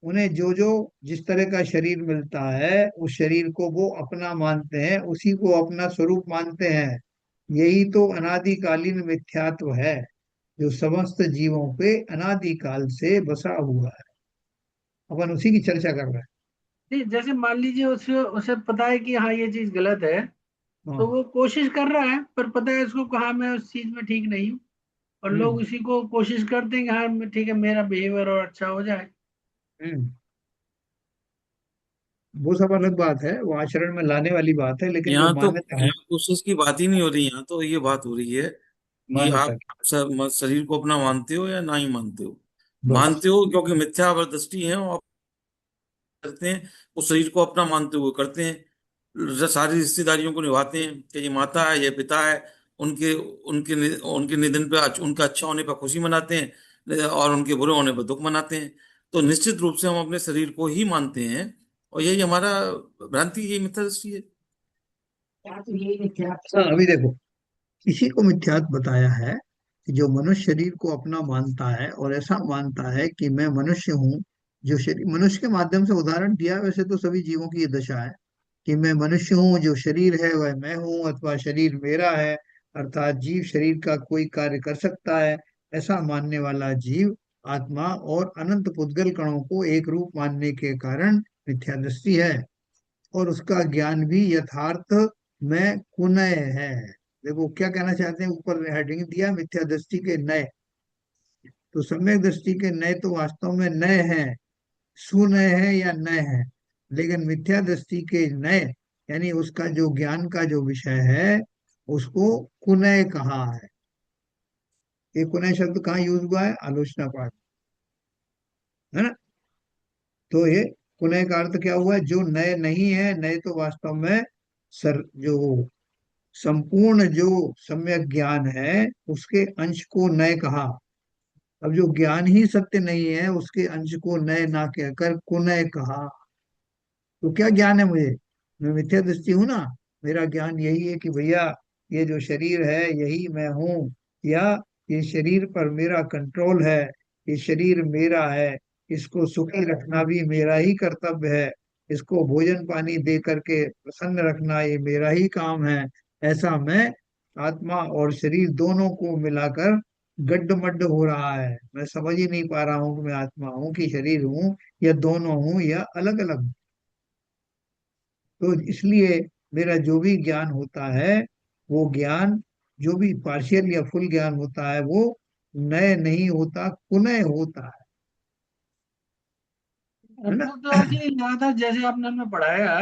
उन्हें जो जो जिस तरह का शरीर मिलता है उस शरीर को वो अपना मानते हैं, उसी को अपना स्वरूप मानते हैं। यही तो अनादिकालीन मिथ्यात्व है जो समस्त जीवों पे अनादिकाल से बसा हुआ है। अपन उसी की चर्चा कर रहे हैं। नहीं, जैसे मान लीजिए उसे उसे पता है कि हाँ ये चीज गलत है, तो हाँ। वो कोशिश कर रहा है, पर पता है उसको कहा मैं उस चीज में ठीक नहीं हूँ, और लोग हम्म। उसी को कोशिश करते हैं कि हाँ ठीक है, मेरा बिहेवियर और अच्छा हो जाए। हम्म। वो सब अलग बात है, वो आचरण में लाने वाली बात है, लेकिन जो यहाँ तो मान्यता है, यहाँ कोशिश की बात ही नहीं हो रही, यहाँ तो ये बात हो रही है कि मान्यता आप की। शरीर को अपना मानते हो या ना ही मानते हो। बस। मानते हो क्योंकि मिथ्या दृष्टि है, और करते हैं उस शरीर को अपना मानते हुए करते हैं, सारी रिश्तेदारियों को निभाते हैं कि ये माता है, ये पिता है, उनके उनके निधन पे उनका अच्छा होने पर खुशी मनाते हैं और उनके बुरे होने पर दुख मनाते हैं। तो निश्चित रूप से हम अपने शरीर को ही मानते हैं, और यही हमारा भ्रांति, यही मिथ्या दृष्टि है। हाँ, अभी देखो, इसी को मिथ्यात्व बताया है कि जो मनुष्य शरीर को अपना मानता है और ऐसा मानता है कि मैं मनुष्य हूँ, जो शरीर मनुष्य के माध्यम से उदाहरण दिया, वैसे तो सभी जीवों की ये दशा है कि मैं मनुष्य हूँ, जो शरीर है वह मैं हूँ, अथवा शरीर मेरा है, अर्थात जीव शरीर का कोई कार्य कर सकता है। ऐसा मानने वाला जीव आत्मा और अनंत पुद्गल कणों को एक रूप मानने के कारण मिथ्या दृष्टि है, और उसका ज्ञान भी यथार्थ में कुनय है। देखो क्या कहना चाहते हैं, ऊपर हेडिंग दिया मिथ्या दृष्टि के नए। तो सम्यक दृष्टि के नए तो वास्तव में नए हैं, सुनय है या नए हैं, लेकिन मिथ्या दृष्टि के नए यानी उसका जो ज्ञान का जो विषय है उसको कुनय कहा है। ये कुनय शब्द कहाँ यूज हुआ है? आलोचना पाठ, है ना? तो ये कुनय का अर्थ क्या हुआ? जो नए नहीं है, नए तो वास्तव में सर जो संपूर्ण जो सम्यक ज्ञान है उसके अंश को नय कहा। अब जो ज्ञान ही सत्य नहीं है उसके अंश को नय ना कहकर कुनय कहा। तो क्या ज्ञान है मुझे? मैं मिथ्या दृष्टि हूं ना। मेरा ज्ञान यही है कि भैया ये जो शरीर है यही मैं हूँ, या ये शरीर पर मेरा कंट्रोल है, ये शरीर मेरा है, इसको सुखी रखना भी मेरा ही कर्तव्य है, इसको भोजन पानी दे करके प्रसन्न रखना ये मेरा ही काम है। ऐसा मैं आत्मा और शरीर दोनों को मिलाकर गड्ढमड्ढ हो रहा है। मैं समझ ही नहीं पा रहा हूँ कि मैं आत्मा हूँ कि शरीर हूँ, या दोनों हूँ, या अलग अलग। तो इसलिए मेरा जो भी ज्ञान होता है, वो ज्ञान जो भी पार्शियल या फुल ज्ञान होता है वो नए नहीं होता, पुनः होता है ना? हमको तो ऐसे ही लगा था, जैसे आपने हमें पढ़ाया,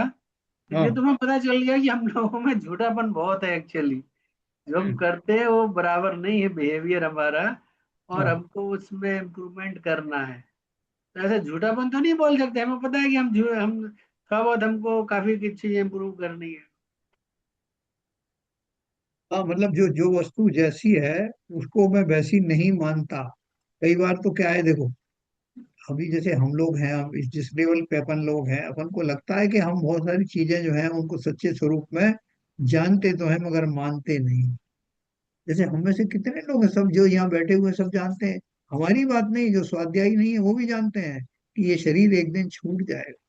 तो ये हाँ। तुम्हें पता चल गया कि हम लोगों में झूठापन बहुत है एक्चुअली। जो हम हम्म। करते हैं वो बराबर नहीं है बिहेवियर हमारा, और हाँ। हमको उसमें इम्प्रूवमेंट करना है। तो ऐसे झूठापन तो नहीं बोल सकते, हमें पता है कि हम थोड़ा बहुत, हमको काफी कुछ चीजें इम्प्रूव करनी है। हाँ, मतलब जो जो वस्तु जैसी है उसको मैं वैसी नहीं मानता। कई बार तो क्या है, देखो, अभी जैसे हम लोग हैं, हम इस जिस लेवल पे अपन लोग हैं, अपन को लगता है कि हम बहुत सारी चीजें जो हैं उनको सच्चे स्वरूप में जानते तो हैं मगर मानते नहीं। जैसे हम में से कितने लोग हैं, सब जो यहाँ बैठे हुए हैं, सब जानते हैं। हमारी बात नहीं, जो स्वाध्यायी नहीं है वो भी जानते हैं कि ये शरीर एक दिन छूट जाएगा।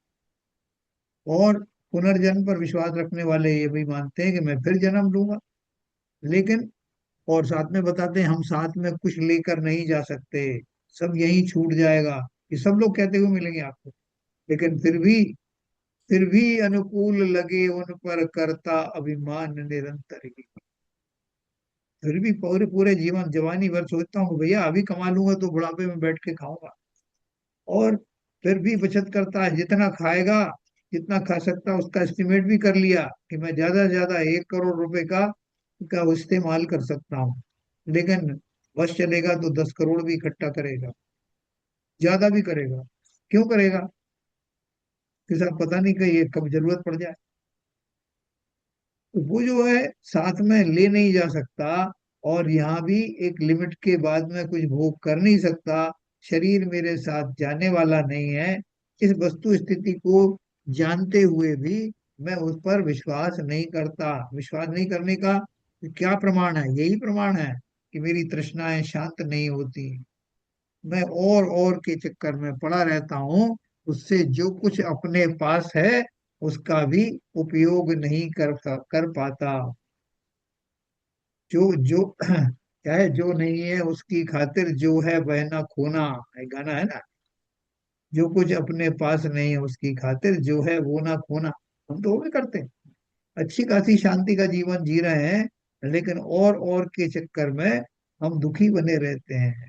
और पुनर्जन्म पर विश्वास रखने वाले ये भी मानते हैं कि मैं फिर जन्म लूंगा। लेकिन और साथ में बताते हैं हम साथ में कुछ लेकर नहीं जा सकते, सब यही छूट जाएगा। ये सब लोग कहते हुए मिलेंगे आपको। लेकिन फिर भी अनुकूल लगे उन पर करता अभिमान निरंतर ही। फिर भी पूरे पूरे जीवन जवानी भर सोचता हूँ भैया अभी कमा लूंगा तो बुढ़ापे में बैठ के खाऊंगा, और फिर भी बचत करता है, जितना खाएगा, जितना खा सकता उसका एस्टिमेट भी कर लिया कि मैं ज्यादा से ज्यादा 1 करोड़ रुपए का इस्तेमाल कर सकता हूँ, लेकिन बस चलेगा तो 10 करोड़ भी इकट्ठा करेगा, ज्यादा भी करेगा। क्यों करेगा? कि साहब पता नहीं कहीं ये कब जरूरत पड़ जाए। तो वो जो है साथ में ले नहीं जा सकता, और यहाँ भी एक लिमिट के बाद में कुछ भोग कर नहीं सकता। शरीर मेरे साथ जाने वाला नहीं है, इस वस्तु स्थिति को जानते हुए भी मैं उस पर विश्वास नहीं करता। विश्वास नहीं करने का क्या प्रमाण है? यही प्रमाण है कि मेरी तृष्णाएं शांत नहीं होती, मैं और के चक्कर में पड़ा रहता हूँ, उससे जो कुछ अपने पास है उसका भी उपयोग नहीं कर पाता। जो जो क्या है, जो नहीं है उसकी खातिर जो है वह ना खोना, एक गाना है ना, जो कुछ अपने पास नहीं है उसकी खातिर जो है वो ना खोना। हम तो वो भी करते हैं, अच्छी खासी शांति का जीवन जी रहे हैं, लेकिन और के चक्कर में हम दुखी बने रहते हैं।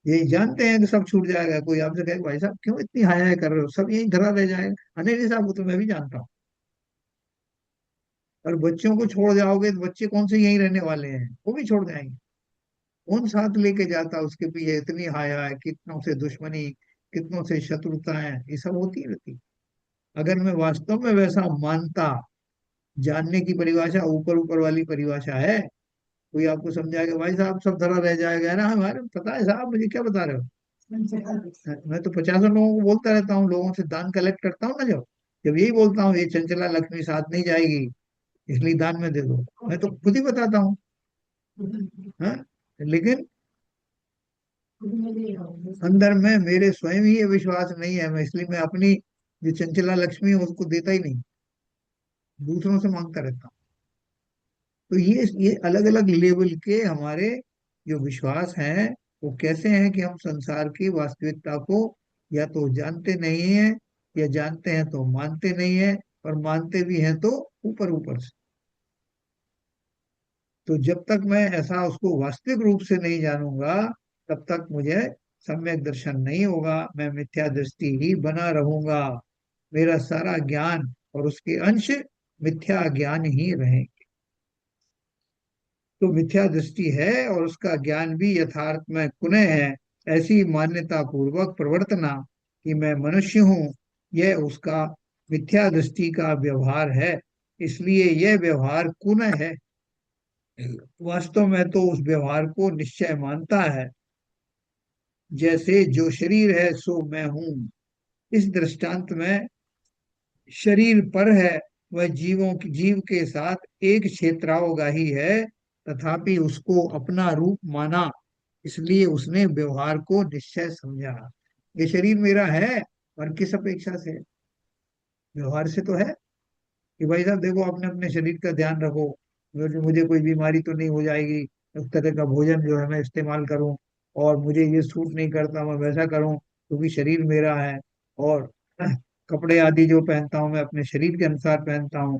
ये जानते हैं कि सब छूट जाएगा, कोई आपसे कहे भाई साहब क्यों इतनी हाय हाय कर रहे हो, सब यही धरा रह जाएगा, नहीं नहीं साहब वो तो मैं भी जानता हूँ। और बच्चों को छोड़ जाओगे तो बच्चे कौन से यहीं रहने वाले हैं, वो भी छोड़ जाएंगे। कौन साथ लेके जाता उसके पीछे इतनी हाय हाय, कितनों से दुश्मनी, कितनों से शत्रुताएं, ये सब होती रहती। अगर मैं वास्तव में वैसा मानता, जानने की परिभाषा ऊपर ऊपर वाली परिभाषा है, कोई आपको समझाएगा कि भाई साहब सब धरा रह जाएगा ना, हमारे पता है साहब, मुझे क्या बता रहे हो। मैं तो 50 लोगों को बोलता रहता हूँ, लोगों से दान कलेक्ट करता हूँ ना, जब जब यही बोलता हूँ ये चंचला लक्ष्मी साथ नहीं जाएगी, इसलिए दान में दे दो, मैं तो खुद ही बताता हूँ। हाँ, लेकिन अंदर में मेरे स्वयं ही ये विश्वास नहीं है, मैं इसलिए मैं अपनी जो चंचला लक्ष्मी है उसको देता ही नहीं, दूसरों से मांगता रहता हूँ। तो ये अलग अलग लेवल के हमारे जो विश्वास हैं, वो कैसे हैं कि हम संसार की वास्तविकता को या तो जानते नहीं हैं, या जानते हैं तो मानते नहीं हैं, और मानते भी हैं तो ऊपर ऊपर से। तो जब तक मैं ऐसा उसको वास्तविक रूप से नहीं जानूंगा, तब तक मुझे सम्यक दर्शन नहीं होगा, मैं मिथ्या दृष्टि ही बना रहूंगा। मेरा सारा ज्ञान और उसके अंश मिथ्या ज्ञान ही रहे। तो मिथ्या दृष्टि है और उसका ज्ञान भी यथार्थ में कुनः है, ऐसी मान्यता पूर्वक प्रवर्तना कि मैं मनुष्य हूँ, यह उसका मिथ्या दृष्टि का व्यवहार है, इसलिए यह व्यवहार कुनः है। वास्तव में तो उस व्यवहार को निश्चय मानता है, जैसे जो शरीर है सो मैं हूँ। इस दृष्टांत में शरीर पर है, वह जीव के साथ एक क्षेत्रावगाही है, तथापि उसको अपना रूप माना, इसलिए उसने व्यवहार को निश्चय समझा। ये शरीर मेरा है, पर किस अपेक्षा से? व्यवहार से तो है कि भाई साहब देखो अपने अपने शरीर का ध्यान रखो, मुझे कोई बीमारी तो नहीं हो जाएगी, उस तरह का भोजन जो है मैं इस्तेमाल करूं, और मुझे ये सूट नहीं करता मैं वैसा करूं क्योंकि शरीर मेरा है। और कपड़े आदि जो पहनता हूं मैं अपने शरीर के अनुसार पहनता हूँ,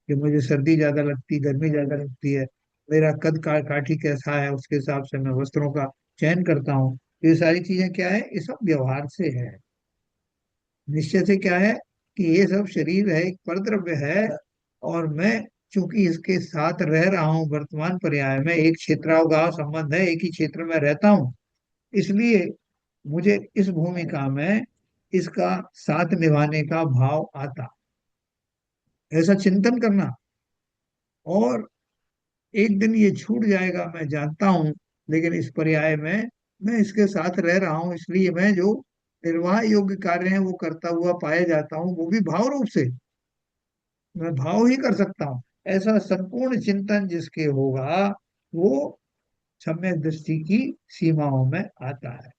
कि मुझे सर्दी ज्यादा लगती, गर्मी ज्यादा लगती है, मेरा कद काठी कैसा है उसके हिसाब से मैं वस्त्रों का चयन करता हूँ। ये सारी चीजें क्या है, ये सब व्यवहार से है। निश्चय से क्या है कि ये सब शरीर है, एक परद्रव्य है, और मैं चूंकि इसके साथ रह रहा हूँ वर्तमान पर्याय में, एक क्षेत्रावगाह संबंध है, एक ही क्षेत्र में रहता हूँ, इसलिए मुझे इस भूमिका में इसका साथ निभाने का भाव आता, ऐसा चिंतन करना। और एक दिन ये छूट जाएगा मैं जानता हूँ, लेकिन इस पर्याय में मैं इसके साथ रह रहा हूँ, इसलिए मैं जो निर्वाह योग्य कार्य है वो करता हुआ पाया जाता हूँ, वो भी भाव रूप से, मैं भाव ही कर सकता हूँ। ऐसा संपूर्ण चिंतन जिसके होगा, वो सम्यक दृष्टि की सीमाओं में आता है।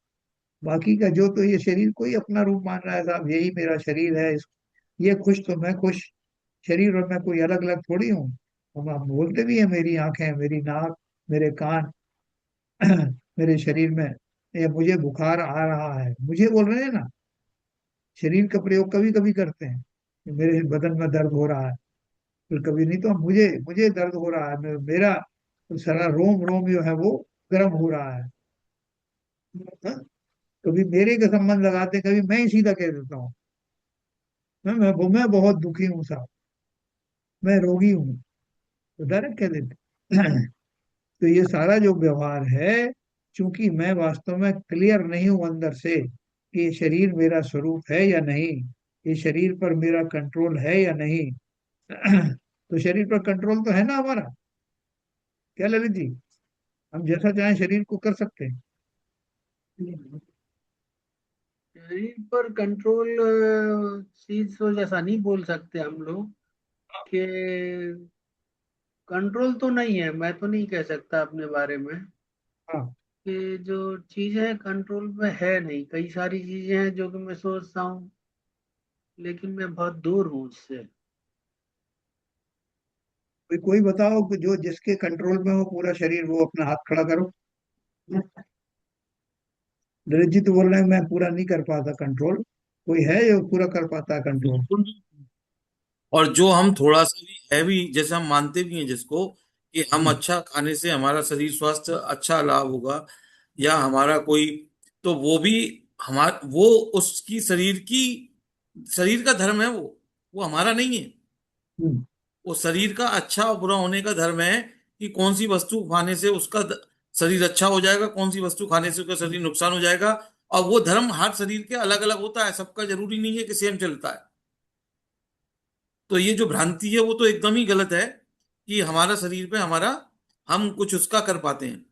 बाकी का जो तो ये शरीर को ही अपना रूप मान रहा है, साहब यही मेरा शरीर है, ये खुश तो मैं खुश, शरीर और मैं कोई अलग अलग थोड़ी हूँ। हम बोलते भी है मेरी आंखें, मेरी नाक, मेरे कान, मेरे शरीर में, ये मुझे बुखार आ रहा है, मुझे बोल रहे हैं ना, शरीर का प्रयोग कभी कभी करते हैं, मेरे बदन में दर्द हो रहा है, फिर कभी नहीं तो मुझे मुझे दर्द हो रहा है, मेरा सारा रोम रोम जो है वो गर्म हो रहा है। हाँ? कभी मेरे का संबंध लगाते, कभी मैं ही सीधा कह देता हूँ, मैं बहुत दुखी हूँ साहब, मैं रोगी हूँ, तो डायरेक्ट कह देते। तो ये सारा जो व्यवहार है, चूंकि मैं वास्तव में क्लियर नहीं हूं अंदर से कि ये शरीर मेरा स्वरूप है या नहीं, ये शरीर पर मेरा कंट्रोल है या नहीं। तो शरीर पर कंट्रोल तो है ना हमारा, क्या ललित जी? हम जैसा चाहें शरीर को कर सकते हैं। शरीर पर कंट्रोल चीज तो जैसा नहीं बोल सकते हम लोग कि कंट्रोल तो नहीं है, मैं तो नहीं कह सकता अपने बारे में हाँ। कि जो चीजें हैं कंट्रोल में है नहीं। कई सारी चीजें हैं जो कि मैं सोचता हूँ, लेकिन मैं बहुत दूर हूँ उससे। कोई बताओ कि जो जिसके कंट्रोल में हो पूरा शरीर, वो अपना हाथ खड़ा करो। ललित जी तो बोल रहे हैं मैं पूरा नहीं कर पाता कंट्रोल, कोई है जो पूरा कर पाता है कंट्रोल? बिल्कुल। और जो हम थोड़ा सा भी हैवी, जैसे हम मानते भी हैं जिसको, कि हम हम्म। अच्छा खाने से हमारा शरीर स्वास्थ्य अच्छा लाभ होगा, या हमारा कोई, तो वो भी हमारा, वो उसकी शरीर का धर्म है, वो हमारा नहीं है। हम्म। वो शरीर का अच्छा और बुरा होने का धर्म है, कि कौन सी वस्तु खाने से उसका शरीर अच्छा हो जाएगा, कौन सी वस्तु खाने से उसका शरीर नुकसान हो जाएगा। और वो धर्म हर शरीर के अलग अलग होता है, सबका जरूरी नहीं है कि सेम चलता है। तो ये जो भ्रांति है वो तो एकदम ही गलत है, कि हमारा शरीर पे हमारा, हम कुछ उसका कर पाते हैं।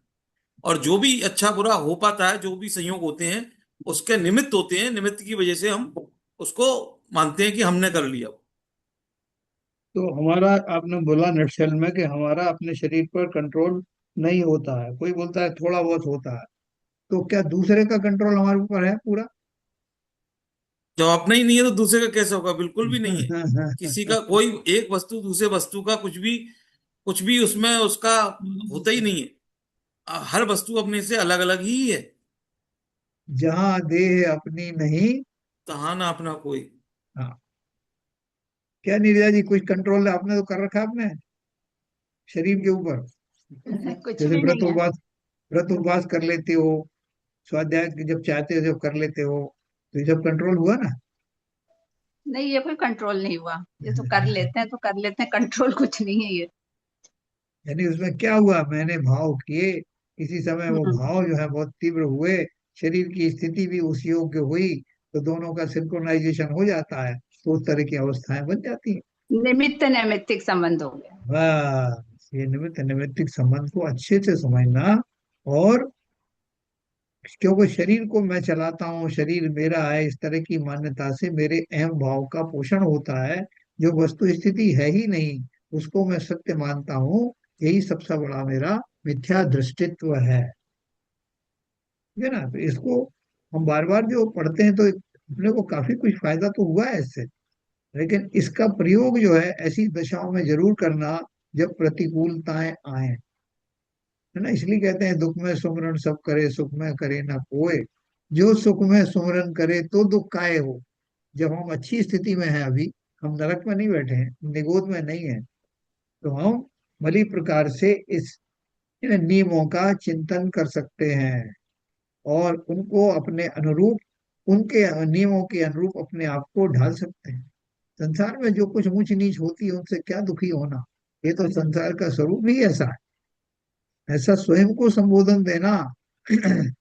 और जो भी अच्छा बुरा हो पाता है, जो भी संयोग होते हैं, उसके निमित्त होते हैं, निमित्त की वजह से हम उसको मानते हैं कि हमने कर लिया। तो हमारा, आपने बोला नटशेल में कि हमारा अपने शरीर पर कंट्रोल नहीं होता है, कोई बोलता है थोड़ा बहुत होता है, तो क्या दूसरे का कंट्रोल हमारे ऊपर है पूरा? जब अपना ही नहीं है तो दूसरे का कैसे होगा? बिल्कुल भी नहीं है। किसी का कोई एक वस्तु दूसरे वस्तु का कुछ भी उसमें उसका होता ही नहीं है। हर वस्तु अपने से अलग अलग ही है। जहां देह अपनी नहीं। तहा ना अपना कोई। हाँ। क्या नीरजा जी, कुछ कंट्रोल आपने तो कर रखा है अपने शरीर के ऊपर? कुछ जैसे भी नहीं है। व्रत उपवास कर लेते हो, स्वाध्याय जब चाहते हो जब कर लेते हो, तो ये सब कंट्रोल हुआ ना? नहीं, ये कोई कंट्रोल नहीं हुआ। ये तो कर लेते हैं तो कर लेते हैं, कंट्रोल कुछ नहीं है ये। यानी उसमें क्या हुआ, मैंने भाव किए, किसी समय वो हम्म। भाव जो है बहुत तीव्र हुए, शरीर की स्थिति भी उस योग्य हुई, तो दोनों का सिंक्रोनाइजेशन हो जाता है, तो उस तरह की अवस्थाएं बन जाती हैं। निमित्त नैमित्तिक संबंध हो गया। बस ये निमित्त नैमित्तिक संबंध को अच्छे से समझना। और क्योंकि शरीर को मैं चलाता हूँ, शरीर मेरा है, इस तरह की मान्यता से मेरे अहम भाव का पोषण होता है। जो वस्तु स्थिति है ही नहीं, उसको मैं सत्य मानता हूँ। यही सबसे बड़ा मेरा मिथ्या दृष्टित्व है। ठीक है ना? तो इसको हम बार बार जो पढ़ते हैं, तो अपने को काफी कुछ फायदा तो हुआ है इससे। लेकिन इसका प्रयोग जो है ऐसी दशाओं में जरूर करना जब प्रतिकूलताएं आए, है ना? इसलिए कहते हैं दुख में सुमरन सब करे, सुख में करे ना कोय। जो सुख में सुमरन करे तो दुख काहे हो। जब हम अच्छी स्थिति में हैं, अभी हम नरक में नहीं बैठे हैं, निगोद में नहीं है, तो हम भली प्रकार से इस इन नियमों का चिंतन कर सकते हैं, और उनको अपने अनुरूप, उनके नियमों के अनुरूप अपने आप को ढाल सकते हैं। संसार में जो कुछ ऊंच नीच होती है उनसे क्या दुखी होना, ये तो संसार का स्वरूप ही ऐसा है। ऐसा स्वयं को संबोधन देना, क्योंकि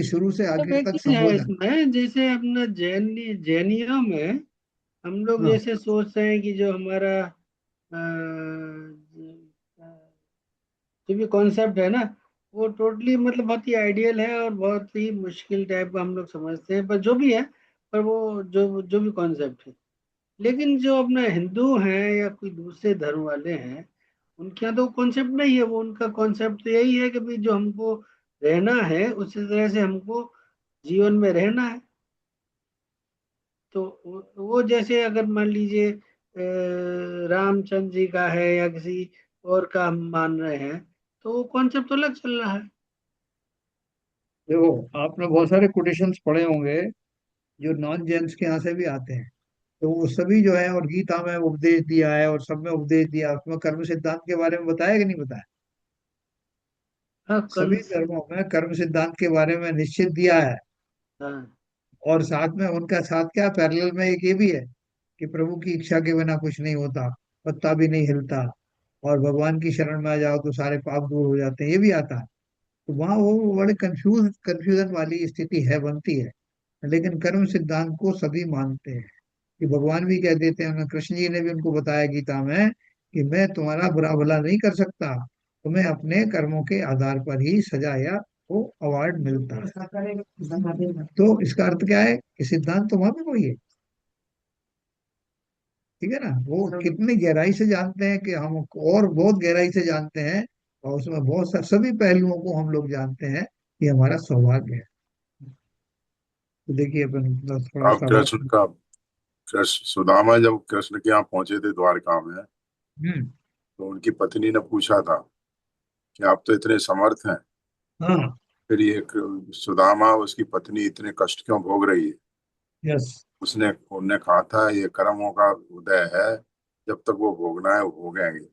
शुरू से सब आखिर एक तक चीज है संबोधन। इसमें, जैसे अपना जैनियों में हम लोग हाँ। जैसे सोच रहे हैं कि जो हमारा जो भी कॉन्सेप्ट है ना, वो टोटली मतलब बहुत ही आइडियल है और बहुत ही मुश्किल टाइप का हम लोग समझते हैं, पर जो भी है, पर वो जो जो भी कॉन्सेप्ट है। लेकिन जो अपना हिंदू हैं या कोई दूसरे धर्म वाले हैं, उनके यहाँ तो कॉन्सेप्ट नहीं है। वो उनका कॉन्सेप्ट तो यही है कि भाई जो हमको रहना है उसी तरह से हमको जीवन में रहना है। तो वो जैसे अगर मान लीजिए रामचंद्र जी का है या किसी और का हम मान रहे हैं, तो वो कॉन्सेप्ट तो अलग चल रहा है। देखो, आपने बहुत सारे कोटेशंस पढ़े होंगे जो नॉन जेन्स के यहाँ से भी आते हैं। तो वो सभी जो है, और गीता में उपदेश दिया है और सब में उपदेश दिया, उसमें कर्म सिद्धांत के बारे में बताया कि नहीं बताया? हाँ कल। सभी धर्मों में कर्म सिद्धांत के बारे में निश्चित दिया है। हाँ और साथ में उनका साथ क्या पैरेलल में एक ये भी है कि प्रभु की इच्छा के बिना कुछ नहीं होता, पत्ता भी नहीं हिलता, और भगवान की शरण में आ जाओ तो सारे पाप दूर हो जाते हैं, ये भी आता है। तो वहाँ वो बड़े कंफ्यूजन वाली स्थिति है, बनती है। लेकिन कर्म सिद्धांत को सभी मानते हैं, कि भगवान भी कह देते हैं, कृष्ण जी ने भी उनको बताया गीता में कि मैं तुम्हारा बुरा भला नहीं कर सकता, तुम्हें अपने कर्मों के आधार पर ही सजा या वो अवार्ड मिलता है। तो इसका अर्थ क्या है कि सिद्धांत तो वहां पे वही है। ठीक है ना, वो कितनी गहराई से जानते हैं कि हम और बहुत गहराई से जानते हैं, और उसमें बहुत सभी पहलुओं को हम लोग जानते हैं, ये हमारा सौभाग्य है। तो देखिए अपन थोड़ा अब सा कृष्ण वक्त। का कृष्ण सुदामा जब कृष्ण के यहाँ पहुंचे थे द्वारका में, हम्म। तो उनकी पत्नी ने पूछा था कि आप तो इतने समर्थ हैं, हाँ। फिर ये सुदामा उसकी पत्नी इतने कष्ट क्यों भोग रही है? यस। उसने उनने कहा था ये कर्मों का उदय है, जब तक वो भोगना है वो भोगेंगे।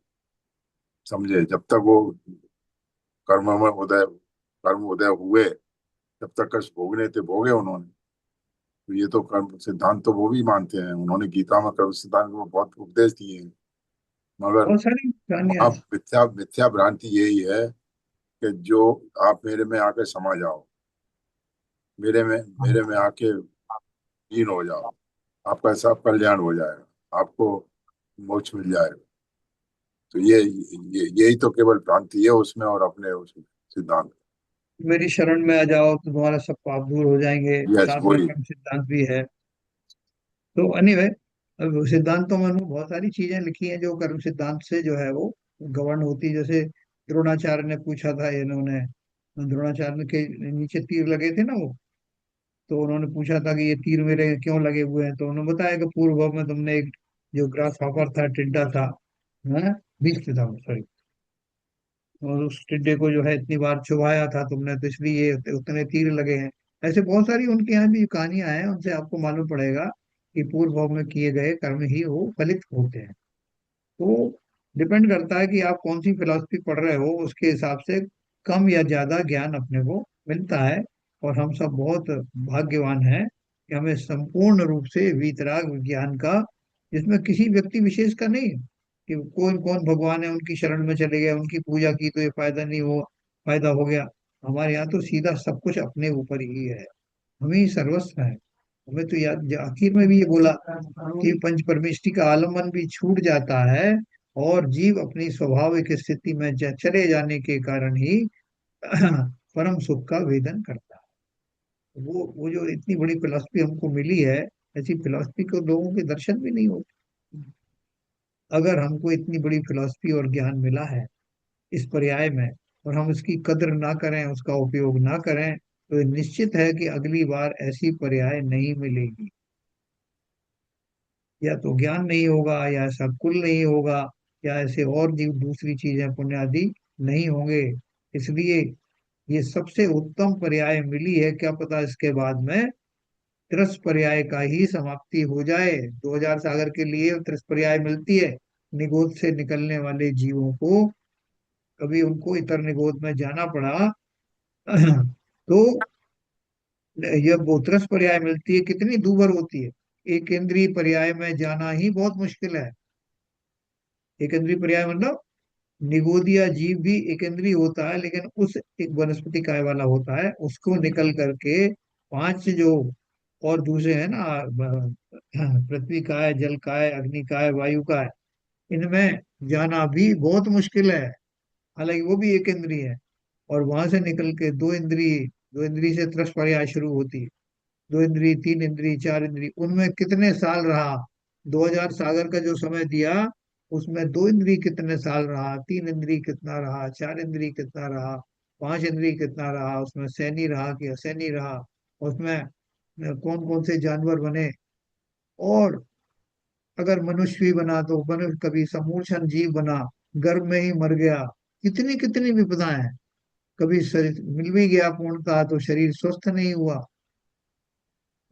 समझे? जब तक वो कर्म में उदय कर्म उदय हुए, जब तक कष्ट भोगने थे भोगे उन्होंने। तो ये तो कर्म सिद्धांत तो वो भी मानते हैं, उन्होंने गीता में कर्म सिद्धांत को बहुत उपदेश दिए हैं। मगर बहुत सारी कहानियां वहाँ हैं। मिथ्या मिथ्या भ्रांति यही है कि जो आप मेरे में आके समा जाओ, मेरे में आके लीन हो जाओ, आपका सब कल्याण हो जाएगा, आपको मोक्ष मिल जाएगा। तो यही तो केवल भ्रांति है उसमें, और अपने उस सिद्धांत। मेरी शरण में आ जाओ तो तुम्हारा सब पाप दूर हो जाएंगे, यस, साथ में वही। कर्म सिद्धांत भी है। तो एनीवे, अब सिद्धांतों में बहुत सारी चीजें लिखी हैं जो कर्म सिद्धांत से जो है वो गवर्न होती है। जैसे द्रोणाचार्य ने पूछा था, इन्होंने द्रोणाचार्य के नीचे तीर लगे थे ना वो, तो उन्होंने पूछा था कि ये तीर मेरे क्यों लगे हुए हैं, तो उन्होंने बताया कि पूर्व भाव में तुमने एक जो ग्रास हॉपर था, टिड्डा था, है, बीज था, सॉरी, और उस टिड्डे को जो है इतनी बार चुभाया था तुमने, तो इसलिए ये उतने तीर लगे हैं। ऐसे बहुत सारी उनके यहाँ भी कहानियां हैं, उनसे आपको मालूम पड़ेगा कि पूर्व भाव में किए गए कर्म ही वो फलित होते हैं। तो डिपेंड करता है कि आप कौन सी फिलॉसफी पढ़ रहे हो, उसके हिसाब से कम या ज्यादा ज्ञान अपने को मिलता है। और हम सब बहुत भाग्यवान हैं कि हमें संपूर्ण रूप से वीतराग ज्ञान का, जिसमें किसी व्यक्ति विशेष का नहीं है कि कौन कौन भगवान है उनकी शरण में चले गए, उनकी पूजा की तो ये फायदा नहीं हुआ, फायदा हो गया। हमारे यहाँ तो सीधा सब कुछ अपने ऊपर ही है, हम ही सर्वस्व है। हमें तो याद आखिर में भी ये बोला कि पंच परमेष्टि का आलम्बन भी छूट जाता है, और जीव अपनी स्वाभाविक स्थिति में चले जाने के कारण ही परम सुख का वेदन करता है। वो जो इतनी बड़ी फिलॉसफी हमको मिली है, ऐसी फिलॉसफी को लोगों के दर्शन भी नहीं होते। अगर हमको इतनी बड़ी फिलॉसफी और ज्ञान मिला है इस पर्याय में, और हम उसकी कद्र ना करें, उसका उपयोग ना करें, तो निश्चित है कि अगली बार ऐसी पर्याय नहीं मिलेगी। या तो ज्ञान नहीं होगा, या ऐसा कुल नहीं होगा, या ऐसे और दूसरी चीजें पुण्य आदि नहीं होंगे। इसलिए ये सबसे उत्तम पर्याय मिली है, क्या पता इसके बाद में त्रिस पर्याय का ही समाप्ति हो जाए। 2000 सागर के लिए त्रिस पर्याय मिलती है निगोद से निकलने वाले जीवों को। कभी उनको इतर निगोद में जाना पड़ा तो ये बोत्रस पर्याय मिलती है, कितनी दूभर होती है। एक इंद्रिय पर्याय में जाना ही बहुत मुश्किल है। एक इंद्रिय पर्याय मतलब निगोदिया जीव भी एक इंद्रिय होता है, लेकिन उस एक वनस्पति काय वाला होता है, उसको निकल करके पांच जो और दूसरे हैं ना, पृथ्वी काय, जल काय, अग्नि काय, वायु काय, इनमें जाना भी बहुत मुश्किल है। हालांकि वो भी एक इंद्रिय है। और वहां से निकल के दो इंद्रिय से त्रस पर्याय शुरू होती है। दो इंद्री, तीन इंद्री, चार इंद्री, उनमें कितने साल रहा? 2000 सागर का जो समय दिया, उसमें दो इंद्री कितने साल रहा, तीन इंद्री कितना रहा, चार इंद्री कितना रहा, पांच इंद्री कितना रहा, उसमें सैनी रहा कि असैनी रहा, उसमें कौन कौन से जानवर बने, और अगर मनुष्य भी बना तो मनुष्य कभी समूर्छन जीव बना, गर्भ में ही मर गया। कितनी कितनी विपदाएं हैं। कभी शरीर मिल भी गया पूर्णता तो शरीर स्वस्थ नहीं हुआ,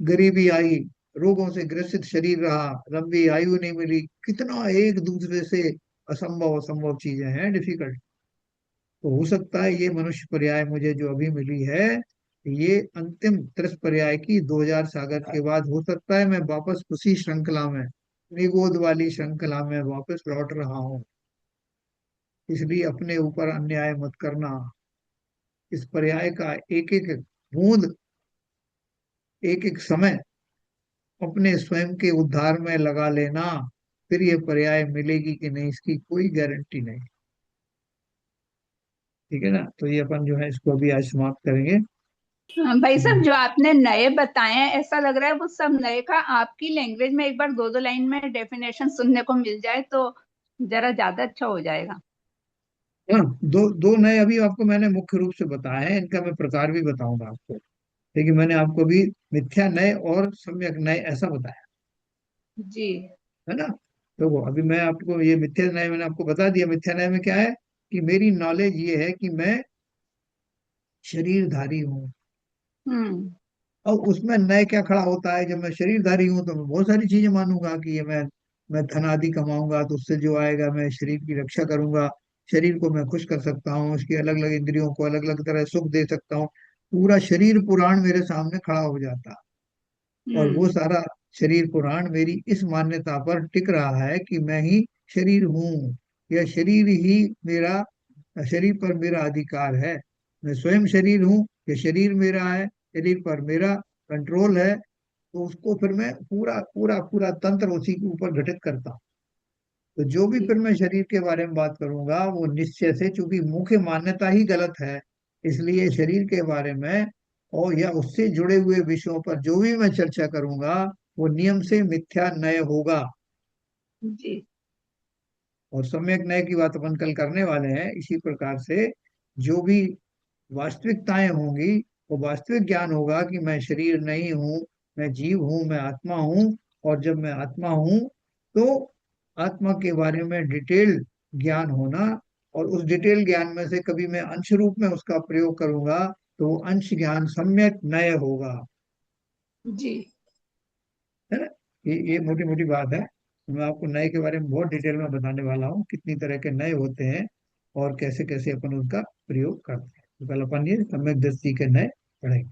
गरीबी आई, रोगों से ग्रसित शरीर रहा, लंबी आयु नहीं मिली, कितना एक दूसरे से असंभव असंभव चीजें हैं, डिफिकल्ट। तो हो सकता है ये मनुष्य पर्याय मुझे जो अभी मिली है, ये अंतिम त्रिस पर्याय की 2000 सागर के बाद हो सकता है मैं वापस उसी श्रृंखला में, निगोद वाली श्रृंखला में वापस लौट रहा हूँ। इसलिए अपने ऊपर अन्याय मत करना। इस पर्याय का एक एक बूंद, एक एक समय अपने स्वयं के उद्धार में लगा लेना। फिर ये पर्याय मिलेगी कि नहीं, इसकी कोई गारंटी नहीं। ठीक है ना? तो ये अपन जो है इसको अभी आज समाप्त करेंगे। भाई साहब, जो आपने नए बताए हैं, ऐसा लग रहा है वो सब नए का आपकी लैंग्वेज में एक बार दो दो लाइन में डेफिनेशन सुनने को मिल जाए तो जरा ज्यादा अच्छा हो जाएगा। हाँ, दो दो नए अभी आपको मैंने मुख्य रूप से बताए हैं, इनका मैं प्रकार भी बताऊंगा आपको। लेकिन मैंने आपको अभी मिथ्या नय और सम्यक नय ऐसा बताया जी। है ना। तो वो अभी मैं आपको ये मिथ्या नय मैंने आपको बता दिया। मिथ्या नय में क्या है कि मेरी नॉलेज ये है कि मैं शरीरधारी हूँ। हम्म। और उसमें नय क्या खड़ा होता है, जब मैं शरीरधारी हूँ तो मैं बहुत सारी चीजें मानूंगा कि ये मैं धन आदि कमाऊंगा तो उससे जो आएगा मैं शरीर की रक्षा करूंगा, शरीर को मैं खुश कर सकता हूँ, उसकी अलग अलग इंद्रियों को अलग अलग तरह सुख दे सकता हूँ। पूरा शरीर पुराण मेरे सामने खड़ा हो जाता। और वो हम्म। सारा शरीर पुराण मेरी इस मान्यता पर टिक रहा है कि मैं ही शरीर हूँ, यह शरीर ही मेरा, शरीर पर मेरा अधिकार है, मैं स्वयं शरीर हूँ, ये शरीर मेरा है, शरीर पर मेरा कंट्रोल है। तो उसको फिर मैं पूरा पूरा पूरा तंत्र उसी के ऊपर घटित करता हूँ। तो जो भी जी। फिर मैं शरीर के बारे में बात करूंगा वो निश्चय से, चूंकि मुख्य मान्यता ही गलत है, इसलिए शरीर के बारे में और या उससे जुड़े हुए विषयों पर जो भी मैं चर्चा करूंगा वो नियम से मिथ्या नय होगा। जी। और सम्यक नय की बात अपन कल करने वाले हैं। इसी प्रकार से जो भी वास्तविकताएं होंगी वो वास्तविक ज्ञान होगा कि मैं शरीर नहीं हूँ, मैं जीव हूँ, मैं आत्मा हूँ। और जब मैं आत्मा हूँ तो आत्मा के बारे में डिटेल ज्ञान होना, और उस डिटेल ज्ञान में से कभी मैं अंश रूप में उसका प्रयोग करूंगा तो वो अंश ज्ञान सम्यक नय होगा। जी। है ना? ये मोटी मोटी बात है। मैं आपको नए के बारे में बहुत डिटेल में बताने वाला हूँ, कितनी तरह के नए होते हैं और कैसे कैसे अपन उनका प्रयोग करते हैं। तो कल अपन ये सम्यक दृष्टि के नए पढ़ेंगे।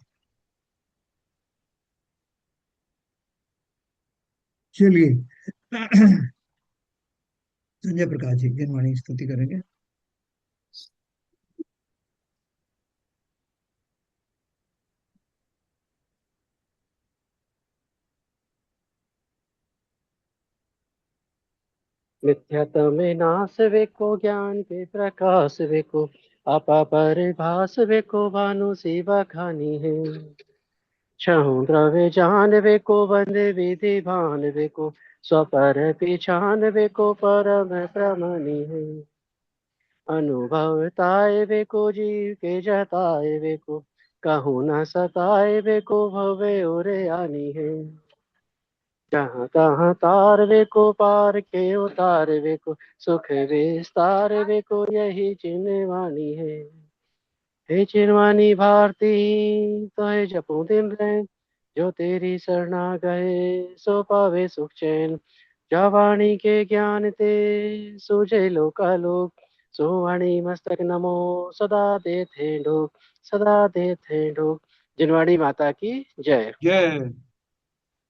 चलिए। संजय प्रकाश जी जिनवाणी स्तुति करेंगे। मिथ्यात्म नाश वेको ज्ञान के प्रकाश वेको आपा परिभाष वेको भानु सेवा खानी है छहु द्रव्य जान वेको बंदे विधि भान वेको स्वपर पिछान वेको परम प्रमणि है अनुभवताय वेको जीव के जताए वेको कहूँ न सताए वेको भवे उरे आनी है जहाँ तहाँ तार वे को पार के उतार वे को सुख विस्तार वे को यही चिन्हवानी है हे चिन्हवानी भारती तो है जपू दिन रैन जो तेरी शरणा गए सो पावे सुख चैन जा वाणी के ज्ञान ते सूझे लोकालोक सो वाणी मस्तक नमो सदा देते ढोक सदा देते ढोक जिनवाणी माता की जय। जय।